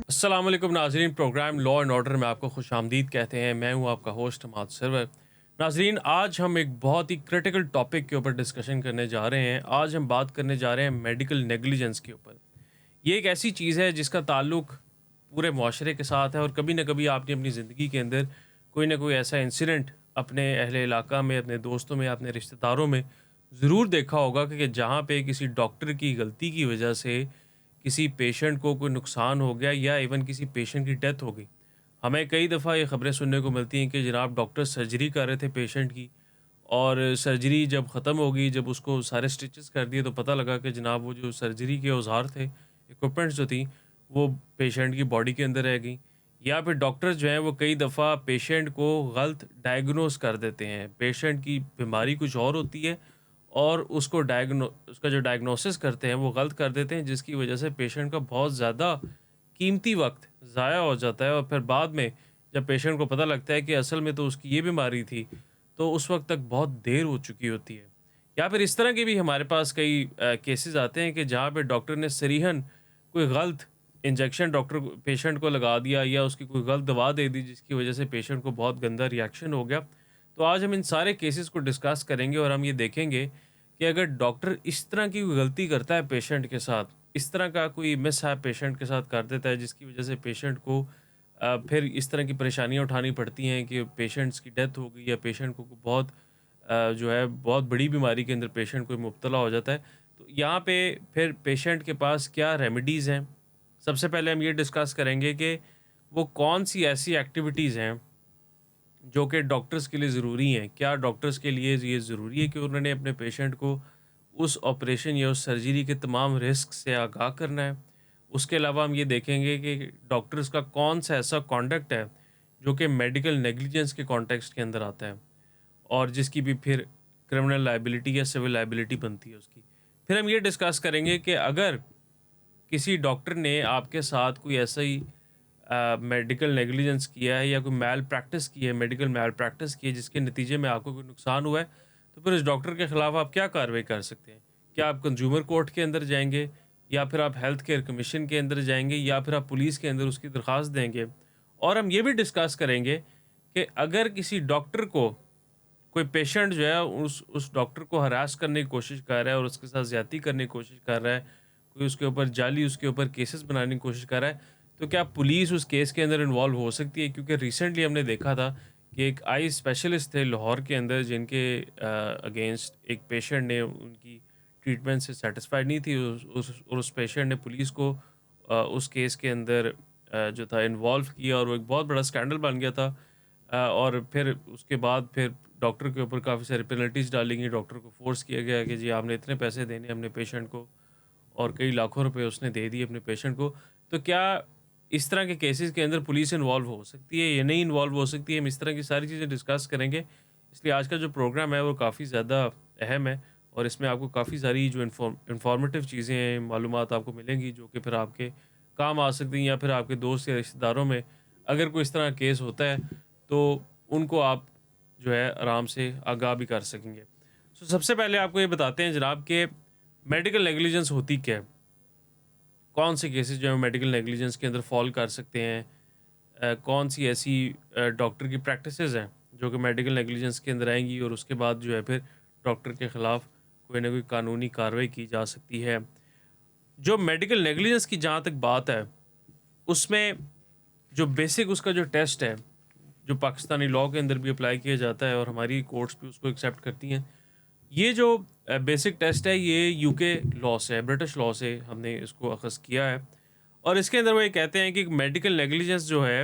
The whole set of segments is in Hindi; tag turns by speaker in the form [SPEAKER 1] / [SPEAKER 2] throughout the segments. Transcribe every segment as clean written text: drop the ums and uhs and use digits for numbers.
[SPEAKER 1] अस्सलाम वालेकुम नाज़रीन। प्रोग्राम लॉ एंड ऑर्डर में आपको खुशामदीद कहते हैं। मैं हूं आपका होस्ट हमाद सरवर। नाज़रीन, आज हम एक बहुत ही क्रिटिकल टॉपिक के ऊपर डिस्कशन करने जा रहे हैं। आज हम बात करने जा रहे हैं मेडिकल नेग्लिजेंस के ऊपर। ये एक ऐसी चीज़ है जिसका ताल्लुक पूरे मुआशरे के साथ है और कभी ना कभी आपने अपनी ज़िंदगी के अंदर कोई ना कोई ऐसा इंसिडेंट अपने अहले इलाका में, अपने दोस्तों में, अपने रिश्तेदारों में ज़रूर देखा होगा कि जहाँ पे किसी डॉक्टर की गलती की वजह से किसी पेशेंट को कोई नुकसान हो गया या इवन किसी पेशेंट की डेथ हो गई। हमें कई दफ़ा ये ख़बरें सुनने को मिलती हैं कि जनाब डॉक्टर सर्जरी कर रहे थे पेशेंट की, और सर्जरी जब ख़त्म हो गई, जब उसको सारे स्टिचेस कर दिए तो पता लगा कि जनाब वो जो सर्जरी के औज़ार थे, इक्विपमेंट्स जो थी, वो पेशेंट की बॉडी के अंदर रह गई। या फिर डॉक्टर्स जो हैं वो कई दफ़ा पेशेंट को गलत डायग्नोस कर देते हैं। पेशेंट की बीमारी कुछ और होती है और उसका जो डायग्नोसिस करते हैं वो गलत कर देते हैं, जिसकी वजह से पेशेंट का बहुत ज़्यादा कीमती वक़्त ज़ाया हो जाता है। और फिर बाद में जब पेशेंट को पता लगता है कि असल में तो उसकी ये बीमारी थी, तो उस वक़्त तक बहुत देर हो चुकी होती है। या फिर इस तरह के भी हमारे पास कई केसेज़ आते हैं कि जहाँ पे डॉक्टर ने सरीहन कोई गलत इंजेक्शन डॉक्टर को पेशेंट को लगा दिया या उसकी कोई गलत दवा दे दी, जिसकी वजह से पेशेंट को बहुत गंदा रिएक्शन हो गया। तो आज हम इन सारे केसेस को डिस्कस करेंगे और हम ये देखेंगे कि अगर डॉक्टर इस तरह की कोई गलती करता है पेशेंट के साथ, इस तरह का कोई मिसहैप पेशेंट के साथ कर देता है, जिसकी वजह से पेशेंट को फिर इस तरह की परेशानियाँ उठानी पड़ती हैं कि पेशेंट्स की डेथ हो गई या पेशेंट को बहुत जो है बहुत बड़ी बीमारी के अंदर पेशेंट कोई मुब्तला हो जाता है। तो यहाँ पे फिर पेशेंट के पास क्या रेमेडीज़ हैं? सबसे पहले हम ये डिस्कस करेंगे कि वो कौन-सी ऐसी एक्टिविटीज़ हैं जो कि डॉक्टर्स के लिए ज़रूरी हैं। क्या डॉक्टर्स के लिए ये ज़रूरी है कि उन्होंने अपने पेशेंट को उस ऑपरेशन या उस सर्जरी के तमाम रिस्क से आगाह करना है? उसके अलावा हम ये देखेंगे कि डॉक्टर्स का कौन-सा ऐसा कॉन्डक्ट है, जो कि मेडिकल नेग्लिजेंस के कॉन्टेक्स्ट के अंदर आता है और जिसकी भी फिर क्रिमिनल लायबिलिटी या सिविल लायबिलिटी बनती है उसकी। फिर हम ये डिस्कस करेंगे कि अगर किसी डॉक्टर ने आपके साथ कोई ऐसा ही मेडिकल नेग्लिजेंस किया है या कोई मैल प्रैक्टिस की है, मेडिकल मैल प्रैक्टिस की है, जिसके नतीजे में आपको कोई नुकसान हुआ है, तो फिर उस डॉक्टर के खिलाफ आप क्या कार्रवाई कर सकते हैं? क्या आप कंज्यूमर कोर्ट के अंदर जाएँगे या फिर आप हेल्थ केयर कमीशन के अंदर जाएँगे या फिर आप पुलिस के अंदर उसकी दरख्वास्त देंगे? और हम ये भी डिस्कस करेंगे कि अगर किसी डॉक्टर को कोई पेशेंट जो है उस डॉक्टर को हरास करने की कोशिश कर रहा है और उसके साथ ज़्यादती करने की कोशिश कर रहा है, कोई उसके ऊपर जाली उसके ऊपर केसेस बनाने की कोशिश कर रहा है, तो क्या पुलिस उस केस के अंदर इन्वॉल्व हो सकती है? क्योंकि रिसेंटली हमने देखा था कि एक आई स्पेशलिस्ट थे लाहौर के अंदर, जिनके अगेंस्ट एक पेशेंट ने उनकी ट्रीटमेंट से सैटिस्फाइड नहीं थी। उस पेशेंट ने पुलिस को उस केस के अंदर जो था इन्वॉल्व किया और वो एक बहुत बड़ा स्कैंडल बन गया था। और फिर उसके बाद फिर डॉक्टर के ऊपर काफ़ी सारी पेनल्टीज़ डाली गई, डॉक्टर को फ़ोर्स किया गया कि जी आपने इतने पैसे देने हैं अपने पेशेंट को, और कई लाखों रुपए उसने दे दिए अपने पेशेंट को। तो क्या इस तरह के केसेस के अंदर पुलिस इन्वॉल्व हो सकती है या नहीं इन्वॉल्व हो सकती है? हम इस तरह की सारी चीज़ें डिस्कस करेंगे। इसलिए आज का जो प्रोग्राम है वो काफ़ी ज़्यादा अहम है और इसमें आपको काफ़ी सारी जो इन्फॉर्मेटिव चीज़ें हैं, मालूमात आपको मिलेंगी, जो कि फिर आपके काम आ सकती हैं या फिर आपके दोस्त या रिश्तेदारों में अगर कोई इस तरह का केस होता है, तो उनको आप जो है आराम से आगाह भी कर सकेंगे। सो सबसे पहले आपको ये बताते हैं जनाब कि मेडिकल नेग्लिजेंस होती क्या है? कौन से केसेस जो है मेडिकल नेग्लिजेंस के अंदर फ़ॉल कर सकते हैं? कौन सी ऐसी डॉक्टर की प्रैक्टिसेज़ हैं जो कि मेडिकल नेग्लिजेंस के अंदर आएँगी और उसके बाद जो है फिर डॉक्टर के खिलाफ कोई ना कोई कानूनी कार्रवाई की जा सकती है। जो मेडिकल नेग्लिजेंस की जहाँ तक बात है, उसमें जो बेसिक उसका जो टेस्ट है, जो पाकिस्तानी लॉ के अंदर भी अप्लाई किया जाता है और हमारी कोर्ट्स भी उसको एक्सेप्ट करती हैं। ये जो बेसिक टेस्ट है, ये यूके लॉ से है, ब्रिटिश लॉ से हमने इसको अख़ज़ किया है। और इसके अंदर वो ये कहते हैं कि मेडिकल नेग्लिजेंस जो है,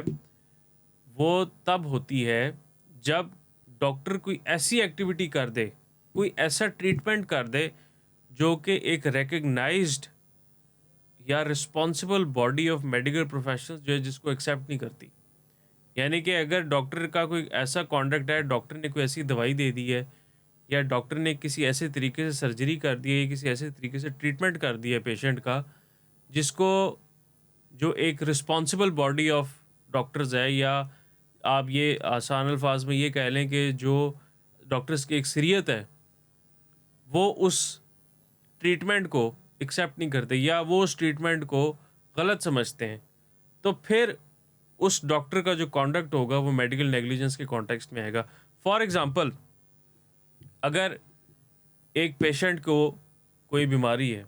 [SPEAKER 1] वो तब होती है जब डॉक्टर कोई ऐसी एक्टिविटी कर दे, कोई ऐसा ट्रीटमेंट कर दे, जो कि एक रिकॉग्नाइज़्ड या responsible body of medical professionals जो है जिसको एक्सेप्ट नहीं करती। यानी कि अगर डॉक्टर का कोई ऐसा कॉन्डक्ट है, डॉक्टर ने कोई ऐसी दवाई दे दी है या डॉक्टर ने किसी ऐसे तरीके से सर्जरी कर दी है या किसी ऐसे तरीके से ट्रीटमेंट कर दिया है पेशेंट का, जिसको जो एक रिस्पॉन्सिबल बॉडी ऑफ डॉक्टर्स है, या आप ये आसान अल्फाज में ये कह लें कि जो डॉक्टर्स की अक्सरियत है, वो उस ट्रीटमेंट को एक्सेप्ट नहीं करते या वो उस ट्रीटमेंट को गलत समझते हैं, तो फिर उस डॉक्टर का जो कॉन्डक्ट होगा वो मेडिकल नेग्लिजेंस के कॉन्टेक्स्ट में आएगा। फॉर एग्जांपल, अगर एक पेशेंट को कोई बीमारी है,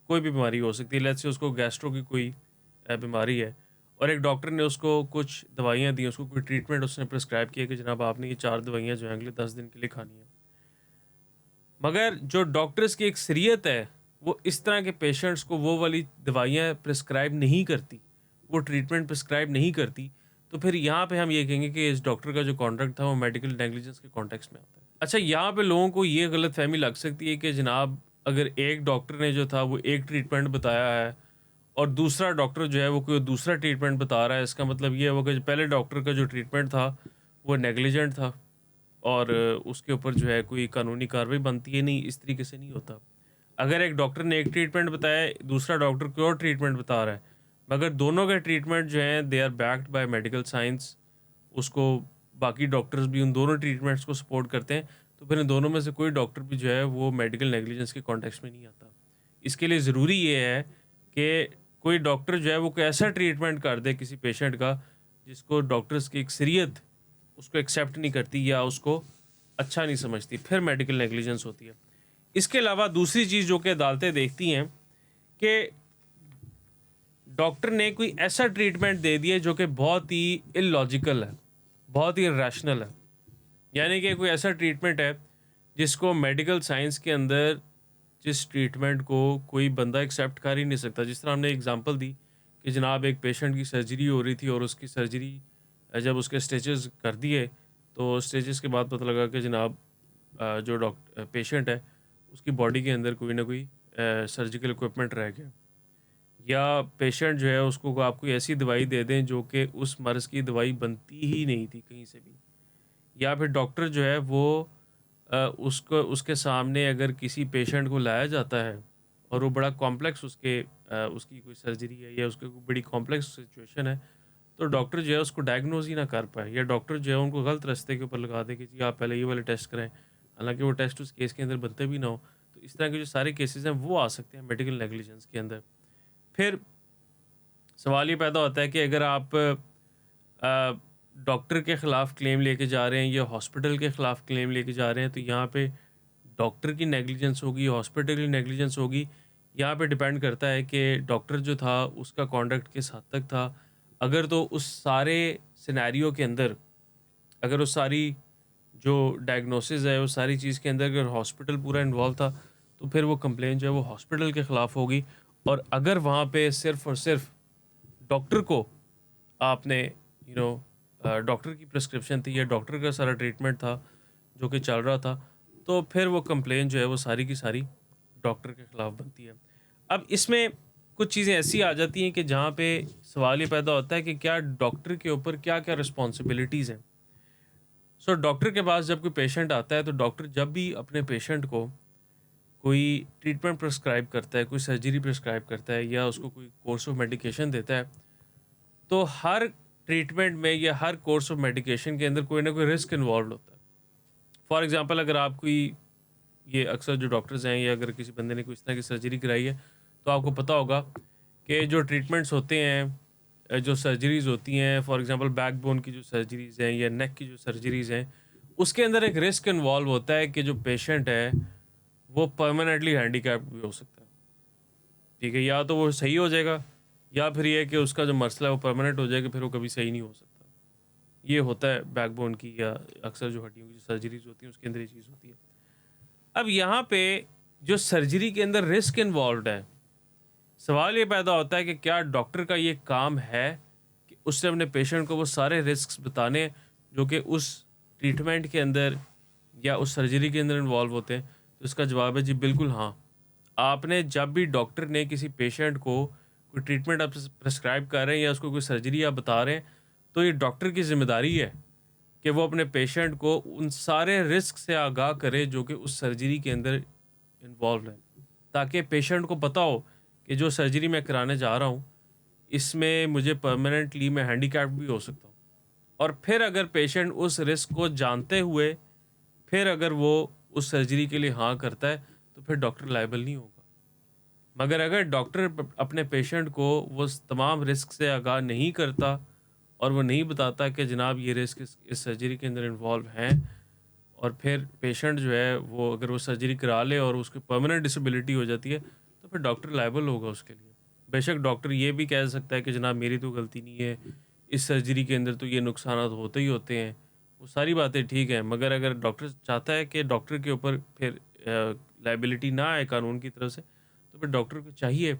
[SPEAKER 1] कोई भी बीमारी हो सकती है, लेट्स से उसको गैस्ट्रो की कोई बीमारी है, और एक डॉक्टर ने उसको कुछ दवाइयाँ दी, उसको कोई ट्रीटमेंट उसने प्रिस्क्राइब किया कि जनाब आपने ये 4 दवाइयाँ जो हैं अगले 10 दिन के लिए खानी है। मगर जो डॉक्टर्स की एक शरीयत है, वो इस तरह के पेशेंट्स को वो वाली दवाइयाँ प्रिस्क्राइब नहीं करती, वो ट्रीटमेंट प्रिस्क्राइब नहीं करती। तो फिर यहाँ पे हम ये कहेंगे कि इस डॉक्टर का जो कॉन्ट्रैक्ट था वो मेडिकल नेग्लिजेंस के कॉन्टेक्स्ट में आता है। अच्छा, यहाँ पे लोगों को ये गलतफहमी लग सकती है कि जनाब अगर एक डॉक्टर ने जो था वो एक ट्रीटमेंट बताया है और दूसरा डॉक्टर जो है वो कोई दूसरा ट्रीटमेंट बता रहा है, इसका मतलब ये होगा कि पहले डॉक्टर का जो ट्रीटमेंट था वो नेग्लिजेंट था और उसके ऊपर जो है कोई कानूनी कार्रवाई बनती है। नहीं, इस तरीके से नहीं होता। अगर एक डॉक्टर ने एक ट्रीटमेंट बताया है, दूसरा डॉक्टर कोई और ट्रीटमेंट बता रहा है, मगर दोनों के ट्रीटमेंट जो हैं they are backed by medical science, उसको बाकी डॉक्टर्स भी उन दोनों ट्रीटमेंट्स को सपोर्ट करते हैं, तो फिर इन दोनों में से कोई डॉक्टर भी जो है वो मेडिकल नेग्लिजेंस के कॉन्टेक्स्ट में नहीं आता। इसके लिए ज़रूरी ये है कि कोई डॉक्टर जो है वो कोई ऐसा ट्रीटमेंट कर दे किसी पेशेंट का जिसको डॉक्टर्स की एक शरीयत उसको एक्सेप्ट नहीं करती या उसको अच्छा नहीं समझती, फिर मेडिकल नेग्लिजेंस होती है। इसके अलावा दूसरी चीज़ जो कि अदालतें देखती हैं कि डॉक्टर ने कोई ऐसा ट्रीटमेंट दे दिया जो कि बहुत ही इलॉजिकल है, बहुत ही इरेशनल है। यानी कि कोई ऐसा ट्रीटमेंट है जिसको मेडिकल साइंस के अंदर जिस ट्रीटमेंट को कोई बंदा एक्सेप्ट कर ही नहीं सकता। जिस तरह हमने एग्जांपल दी कि जनाब एक पेशेंट की सर्जरी हो रही थी और उसकी सर्जरी जब उसके स्टिचेस कर दिए तो स्टिचेस के बाद पता लगा कि जनाब जो पेशेंट है उसकी बॉडी के अंदर कोई ना कोई सर्जिकल इक्विपमेंट रह गया, या पेशेंट जो है उसको आप कोई ऐसी दवाई दे दें जो कि उस मर्ज़ की दवाई बनती ही नहीं थी कहीं से भी, या फिर डॉक्टर जो है वो उसको उसके सामने अगर किसी पेशेंट को लाया जाता है और वो बड़ा कॉम्प्लेक्स उसकी कोई सर्जरी है या उसकी कोई बड़ी कॉम्प्लेक्स सिचुएशन है, तो डॉक्टर जो है उसको डायग्नोज ही ना कर पाए, या डॉक्टर जो है उनको गलत रास्ते के ऊपर लगा दे कि जी आप पहले ये वाले टेस्ट करें, हालांकि वो टेस्ट उस केस के अंदर बनते भी ना हो। तो इस तरह के जो सारे केसेस हैं वो आ सकते हैं मेडिकल नेग्लिजेंस के अंदर। फिर सवाल ये पैदा होता है कि अगर आप डॉक्टर के ख़िलाफ़ क्लेम लेके जा रहे हैं या हॉस्पिटल के ख़िलाफ़ क्लेम लेके जा रहे हैं, तो यहाँ पे डॉक्टर की नेग्लिजेंस होगी, हॉस्पिटल की नेग्लिजेंस होगी। यहाँ पे डिपेंड करता है कि डॉक्टर जो था उसका कॉन्डक्ट किस हद तक था। अगर तो उस सारे सिनेरियो के अंदर, अगर उस सारी जो डायग्नोसिस है उस सारी चीज़ के अंदर अगर हॉस्पिटल पूरा इन्वॉल्व था, तो फिर वो कंप्लेंट जो है वो हॉस्पिटल के ख़िलाफ़ होगी। और अगर वहाँ पे सिर्फ़ और सिर्फ डॉक्टर को आपने डॉक्टर की प्रिस्क्रिप्शन थी या डॉक्टर का सारा ट्रीटमेंट था जो कि चल रहा था, तो फिर वो कंप्लेंट जो है वो सारी की सारी डॉक्टर के ख़िलाफ़ बनती है। अब इसमें कुछ चीज़ें ऐसी आ जाती हैं कि जहाँ पे सवाल ये पैदा होता है कि क्या डॉक्टर के ऊपर क्या-क्या रिस्पॉन्सिबिलिटीज़ हैं। सो डॉक्टर के पास जब कोई पेशेंट आता है तो डॉक्टर जब भी अपने पेशेंट को कोई ट्रीटमेंट प्रिस्क्राइब करता है, कोई सर्जरी प्रिस्क्राइब करता है या उसको कोई कोर्स ऑफ मेडिकेशन देता है, तो हर ट्रीटमेंट में या हर कोर्स ऑफ मेडिकेशन के अंदर कोई ना कोई रिस्क इन्वॉल्व होता है। फॉर एग्जांपल, अगर आप कोई, ये अक्सर जो डॉक्टर्स हैं या अगर किसी बंदे ने कोई इस तरह की सर्जरी कराई है, तो आपको पता होगा कि जो ट्रीटमेंट्स होते हैं, जो सर्जरीज़ होती हैं, फॉर एग्जांपल बैकबोन की जो सर्जरीज़ हैं या नेक की जो सर्जरीज़ हैं, उसके अंदर एक रिस्क इन्वॉल्व होता है कि जो पेशेंट है वो परमानेंटली हैंडीकैप्ड भी हो सकता है। ठीक है, या तो वो सही हो जाएगा या फिर ये है कि उसका जो मसला है वो परमानेंट हो जाएगा, फिर वो कभी सही नहीं हो सकता। ये होता है बैकबोन की या अक्सर जो हड्डियों की जो सर्जरीज होती हैं उसके अंदर ये चीज़ होती है। अब यहाँ पे जो सर्जरी के अंदर रिस्क इन्वॉल्व है, सवाल ये पैदा होता है कि क्या डॉक्टर का ये काम है कि उससे अपने पेशेंट को वो सारे रिस्क बताने जो कि उस ट्रीटमेंट के अंदर या उस सर्जरी के अंदर इन्वॉल्व होते हैं। तो इसका जवाब है जी बिल्कुल हाँ। आपने जब भी डॉक्टर ने किसी पेशेंट को कोई ट्रीटमेंट आप प्रिस्क्राइब कर रहे हैं या उसको कोई सर्जरी आप बता रहे हैं, तो ये डॉक्टर की ज़िम्मेदारी है कि वो अपने पेशेंट को उन सारे रिस्क से आगाह करे जो कि उस सर्जरी के अंदर इन्वॉल्व है, ताकि पेशेंट को पता हो कि जो सर्जरी मैं कराने जा रहा हूँ इसमें मुझे परमानेंटली मैं हैंडीकैप्ड भी हो सकता हूँ। और फिर अगर पेशेंट उस रिस्क को जानते हुए फिर अगर वो उस सर्जरी के लिए हाँ करता है, तो फिर डॉक्टर लायबल नहीं होगा। मगर अगर डॉक्टर अपने पेशेंट को वो तमाम रिस्क से आगाह नहीं करता और वो नहीं बताता कि जनाब ये रिस्क इस सर्जरी के अंदर इन्वॉल्व हैं, और फिर पेशेंट जो है वो अगर वो सर्जरी करा ले और उसकी परमानेंट डिसेबिलिटी हो जाती है, तो फिर डॉक्टर लायबल होगा उसके लिए। बेशक डॉक्टर ये भी कह सकता है कि जनाब मेरी तो गलती नहीं है, इस सर्जरी के अंदर तो ये नुकसानात होते ही होते हैं, वो सारी बातें ठीक हैं, मगर अगर डॉक्टर चाहता है कि डॉक्टर के ऊपर फिर लायबिलिटी ना आए कानून की तरफ से, तो फिर डॉक्टर को चाहिए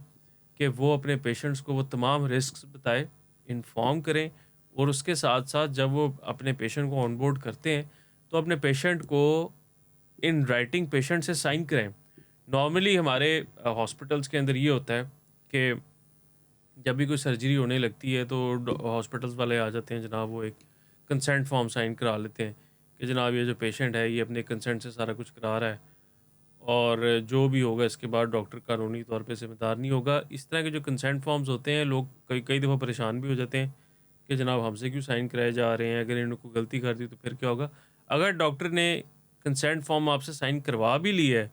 [SPEAKER 1] कि वो अपने पेशेंट्स को वो तमाम रिस्क्स बताए, इन्फॉर्म करें, और उसके साथ-साथ जब वो अपने पेशेंट को ऑन बोर्ड करते हैं, तो अपने पेशेंट को इन राइटिंग पेशेंट से साइन कराएँ। नॉर्मली हमारे हॉस्पिटल्स के अंदर ये होता है कि जब भी कोई सर्जरी होने लगती है तो हॉस्पिटल्स वाले आ जाते हैं, जनाब वो एक कंसेंट फॉर्म साइन करा लेते हैं कि जनाब ये जो पेशेंट है ये अपने कंसेंट से सारा कुछ करा रहा है, और जो भी होगा इसके बाद डॉक्टर कानूनी तौर पे ज़िम्मेदार नहीं होगा। इस तरह के जो कंसेंट फॉर्म्स होते हैं, लोग कई कई दफ़ा परेशान भी हो जाते हैं कि जनाब हमसे क्यों साइन कराए जा रहे हैं, अगर इन्होंने कोई गलती कर दी तो फिर क्या होगा। अगर डॉक्टर ने कंसेंट फॉर्म आपसे साइन करवा भी ली है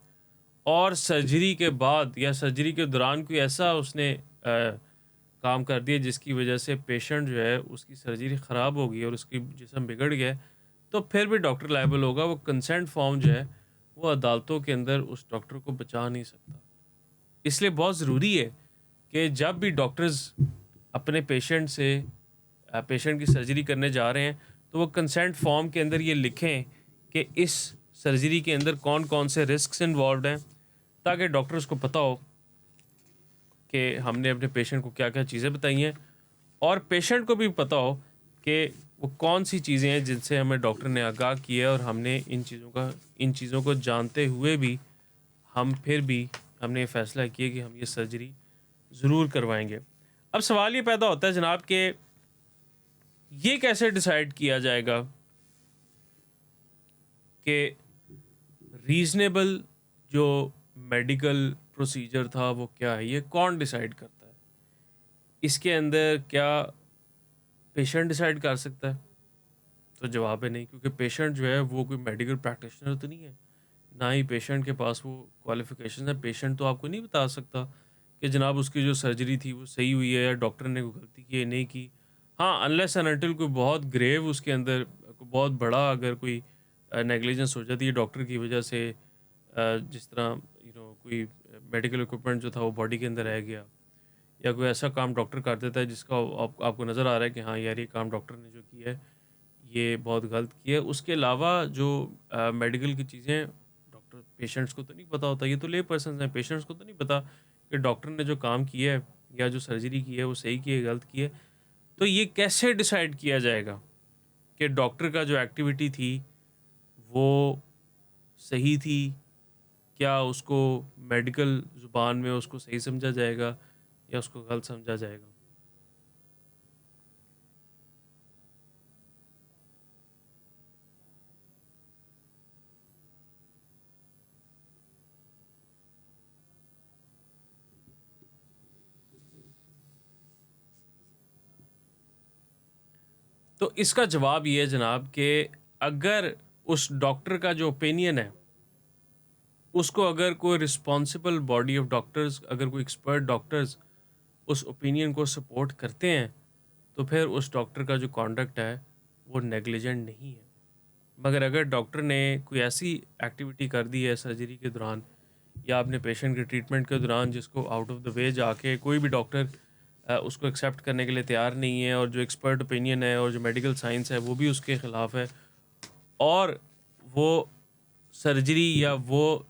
[SPEAKER 1] और सर्जरी के बाद या सर्जरी के दौरान कोई ऐसा उसने काम कर दिया जिसकी वजह से पेशेंट जो है उसकी सर्जरी ख़राब हो गई और उसकी जिस्म बिगड़ गया है, तो फिर भी डॉक्टर लायबल होगा। वो कंसेंट फॉर्म जो है वो अदालतों के अंदर उस डॉक्टर को बचा नहीं सकता। इसलिए बहुत ज़रूरी है कि जब भी डॉक्टर्स अपने पेशेंट से पेशेंट की सर्जरी करने जा रहे हैं, तो वो कंसेंट फॉर्म के अंदर ये लिखें कि इस सर्जरी के अंदर कौन-कौन से रिस्क्स इन्वॉल्व्ड हैं, ताकि डॉक्टर्स को पता हो कि हमने अपने पेशेंट को क्या-क्या चीज़ें बताई हैं, और पेशेंट को भी पता हो कि वो कौन-सी चीज़ें हैं जिनसे हमें डॉक्टर ने आगाह किया है, और हमने इन चीज़ों को जानते हुए भी हम फिर भी हमने ये फ़ैसला किया कि हम ये सर्जरी ज़रूर करवाएँगे। अब सवाल ये पैदा होता है जनाब कि ये कैसे डिसाइड किया जाएगा कि रीज़नेबल जो मेडिकल प्रोसीजर था वो क्या है? ये कौन डिसाइड करता है? इसके अंदर क्या पेशेंट डिसाइड कर सकता है? तो जवाब है नहीं, क्योंकि पेशेंट जो है वो कोई मेडिकल प्रैक्टिशनर तो नहीं है। ना ही पेशेंट के पास वो क्वालिफ़िकेशन है। पेशेंट तो आपको नहीं बता सकता कि जनाब उसकी जो सर्जरी थी वो सही हुई है या डॉक्टर ने कोई गलती की है, नहीं की। हाँ, अनलेस एंड अनटिल कोई बहुत ग्रेव उसके अंदर कोई बहुत बड़ा अगर कोई नेग्लिजेंस हो जाती है डॉक्टर की वजह से, जिस तरह कोई मेडिकल इक्विपमेंट जो था वो बॉडी के अंदर रह गया, या कोई ऐसा काम डॉक्टर कर देता है जिसका आपको नज़र आ रहा है कि हाँ यार ये काम डॉक्टर ने जो किया है ये बहुत गलत किया है। उसके अलावा जो मेडिकल की चीज़ें डॉक्टर पेशेंट्स को तो नहीं पता होता, ये तो ले पर्सन्स हैं, पेशेंट्स को तो नहीं पता कि डॉक्टर ने जो काम किया है या जो सर्जरी की है वो सही की है, गलत की है। तो ये कैसे डिसाइड किया जाएगा कि डॉक्टर का जो एक्टिविटी थी वो सही थी? क्या उसको मेडिकल ज़ुबान में उसको सही समझा जाएगा या उसको गलत समझा जाएगा? तो इसका जवाब ये है जनाब कि अगर उस डॉक्टर का जो ओपिनियन है, उसको अगर कोई रिस्पॉन्सिबल बॉडी ऑफ डॉक्टर्स, अगर कोई एक्सपर्ट डॉक्टर्स उस ओपिनियन को सपोर्ट करते हैं, तो फिर उस डॉक्टर का जो कॉन्डक्ट है, वो नेग्लिजेंट नहीं है। मगर अगर डॉक्टर ने कोई ऐसी एक्टिविटी कर दी है सर्जरी के दौरान या अपने पेशेंट के ट्रीटमेंट के दौरान जिसको आउट ऑफ द वे जाके कोई भी डॉक्टर उसको एक्सेप्ट करने के लिए तैयार नहीं है, और जो एक्सपर्ट ओपिनियन है और जो मेडिकल साइंस है वो भी उसके ख़िलाफ़ है, और वो सर्जरी या वो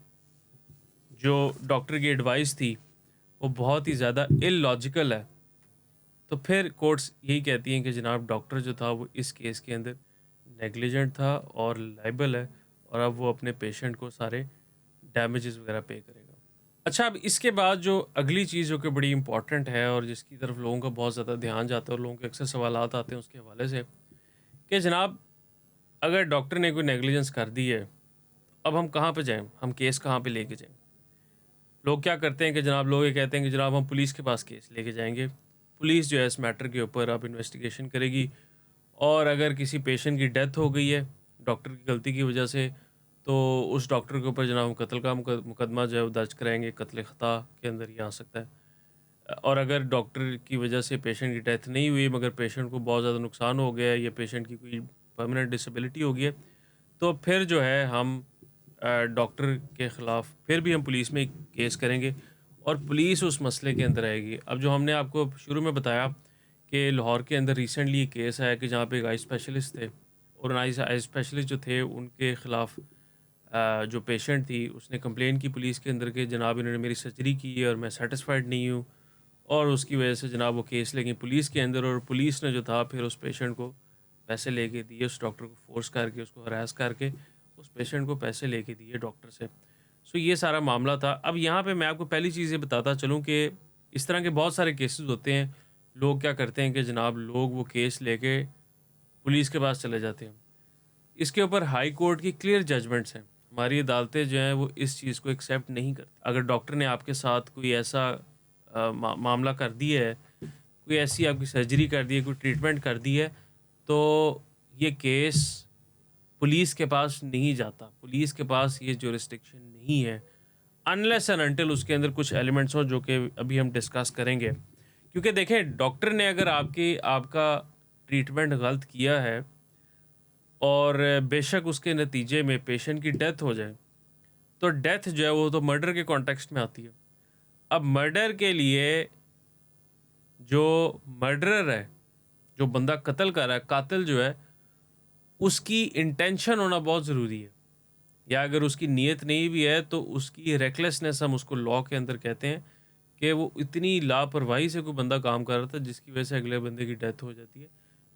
[SPEAKER 1] जो डॉक्टर की एडवाइस थी वो बहुत ही ज़्यादा इलॉजिकल है, तो फिर कोर्ट्स यही कहती हैं कि जनाब डॉक्टर जो था वो इस केस के अंदर नेग्लिजेंट था और लायबल है, और अब वो अपने पेशेंट को सारे डैमेजेस वगैरह पे करेगा। अच्छा, अब इसके बाद जो अगली चीज़ जो कि बड़ी इंपॉर्टेंट है और जिसकी तरफ लोगों का बहुत ज़्यादा ध्यान जाता है और लोगों के अक्सर सवालात आते हैं उसके हवाले से, कि जनाब अगर डॉक्टर ने कोई नेग्लिजेंस कर दी है, अब हम कहाँ पे जाएँ? हम केस कहाँ पे लेके जाएँ? लोग क्या करते हैं कि जनाब लोग ये कहते हैं कि जनाब हम पुलिस के पास केस लेके जाएँगे। पुलिस जो है इस मैटर के ऊपर अब इन्वेस्टिगेशन करेगी, और अगर किसी पेशेंट की डेथ हो गई है डॉक्टर की गलती की वजह से, तो उस डॉक्टर के ऊपर जनाब कत्ल का मुकदमा जो है वो दर्ज कराएंगे, कत्ल ख़ता के अंदर ये आ सकता है। और अगर डॉक्टर की वजह से पेशेंट की डेथ नहीं हुई मगर पेशेंट को बहुत ज़्यादा नुकसान हो गया है या पेशेंट की कोई परमानेंट डिसेबिलिटी हो गई है, तो फिर जो है हम डॉक्टर के ख़िलाफ़ फिर भी हम पुलिस में केस करेंगे और पुलिस उस मसले के अंदर आएगी। अब जो हमने आपको शुरू में बताया कि लाहौर के अंदर रिसेंटली ये केस आया कि जहाँ पे एक आई स्पेशलिस्ट थे और उन आई स्पेशलिस्ट जो थे उनके ख़िलाफ़ जो पेशेंट थी उसने कंप्लेन की पुलिस के अंदर कि जनाब इन्होंने मेरी सर्जरी की है और मैं सेटिस्फाइड नहीं हूँ, और उसकी वजह से जनाब वो केस ले गई पुलिस के अंदर और पुलिस ने जो था फिर उस पेशेंट को पैसे लेके दिए, उस डॉक्टर को फोर्स करके उसको हरास करके उस पेशेंट को पैसे लेके दिए डॉक्टर से। सो ये सारा मामला था। अब यहाँ पे मैं आपको पहली चीज़ ये बताता चलूँ कि इस तरह के बहुत सारे केसेस होते हैं। लोग क्या करते हैं कि जनाब लोग वो केस लेके पुलिस के पास चले जाते हैं। इसके ऊपर हाई कोर्ट की क्लियर जजमेंट्स हैं। हमारी अदालतें जो हैं वो इस चीज़ को एक्सेप्ट नहीं करती। अगर डॉक्टर ने आपके साथ कोई ऐसा मामला कर दिया है, कोई ऐसी आपकी सर्जरी कर दी है, कोई ट्रीटमेंट कर दी है, तो ये केस पुलिस के पास नहीं जाता। पुलिस के पास ये ज्यूरिसडिक्शन नहीं है अनलेस एंड अनटिल उसके अंदर कुछ एलिमेंट्स हों जो कि अभी हम डिस्कस करेंगे। क्योंकि देखें डॉक्टर ने अगर आपका ट्रीटमेंट गलत किया है और बेशक उसके नतीजे में पेशेंट की डेथ हो जाए, तो डेथ जो है वो तो मर्डर के कॉन्टेक्स्ट में आती है। अब मर्डर के लिए जो मर्डरर है, जो बंदा कत्ल कर रहा है, कातिल जो है, उसकी इंटेंशन होना बहुत ज़रूरी है। या अगर उसकी नीयत नहीं भी है तो उसकी रेकलेसनेस हम उसको लॉ के अंदर कहते हैं कि वो इतनी लापरवाही से कोई बंदा काम कर रहा था जिसकी वजह से अगले बंदे की डेथ हो जाती है।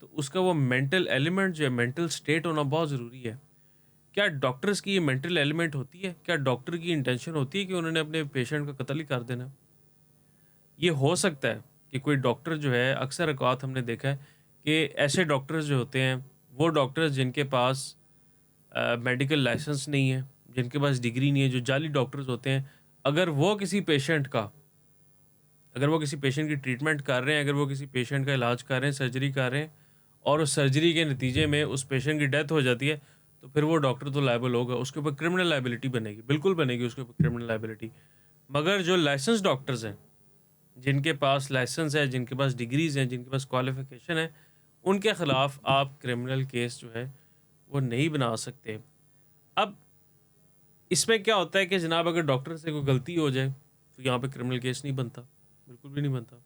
[SPEAKER 1] तो उसका वो मेंटल एलिमेंट जो है, मेंटल स्टेट होना बहुत ज़रूरी है। क्या डॉक्टर्स की ये मेंटल एलिमेंट होती है? क्या डॉक्टर की इंटेंशन होती है कि उन्होंने अपने पेशेंट का कत्ल ही कर देना? ये हो सकता है कि कोई डॉक्टर जो है, अक्सर औक़ात हमने देखा है कि ऐसे डॉक्टर्स जो होते हैं, वो डॉक्टर्स जिनके पास मेडिकल लाइसेंस नहीं है, जिनके पास डिग्री नहीं है, जो जाली डॉक्टर्स होते हैं, अगर वो किसी पेशेंट का अगर वो किसी पेशेंट की ट्रीटमेंट कर रहे हैं, अगर वो किसी पेशेंट का इलाज कर रहे हैं, सर्जरी कर रहे हैं और उस सर्जरी के नतीजे में उस पेशेंट की डेथ हो जाती है, तो फिर वो डॉक्टर तो लायबल होगा, उसके ऊपर क्रिमिनल लायबिलिटी बनेगी, बिल्कुल बनेगी उसके ऊपर क्रिमिनल लायबिलिटी। मगर जो लाइसेंस डॉक्टर्स हैं, जिनके पास लाइसेंस है, जिनके पास डिग्रीज़ हैं, जिनके पास क्वालिफ़िकेशन है, उनके ख़िलाफ़ आप क्रिमिनल केस जो है, वो नहीं बना सकते। अब इसमें क्या होता है कि जनाब अगर डॉक्टर से कोई गलती हो जाए, तो यहाँ पे क्रिमिनल केस नहीं बनता, बिल्कुल भी नहीं बनता।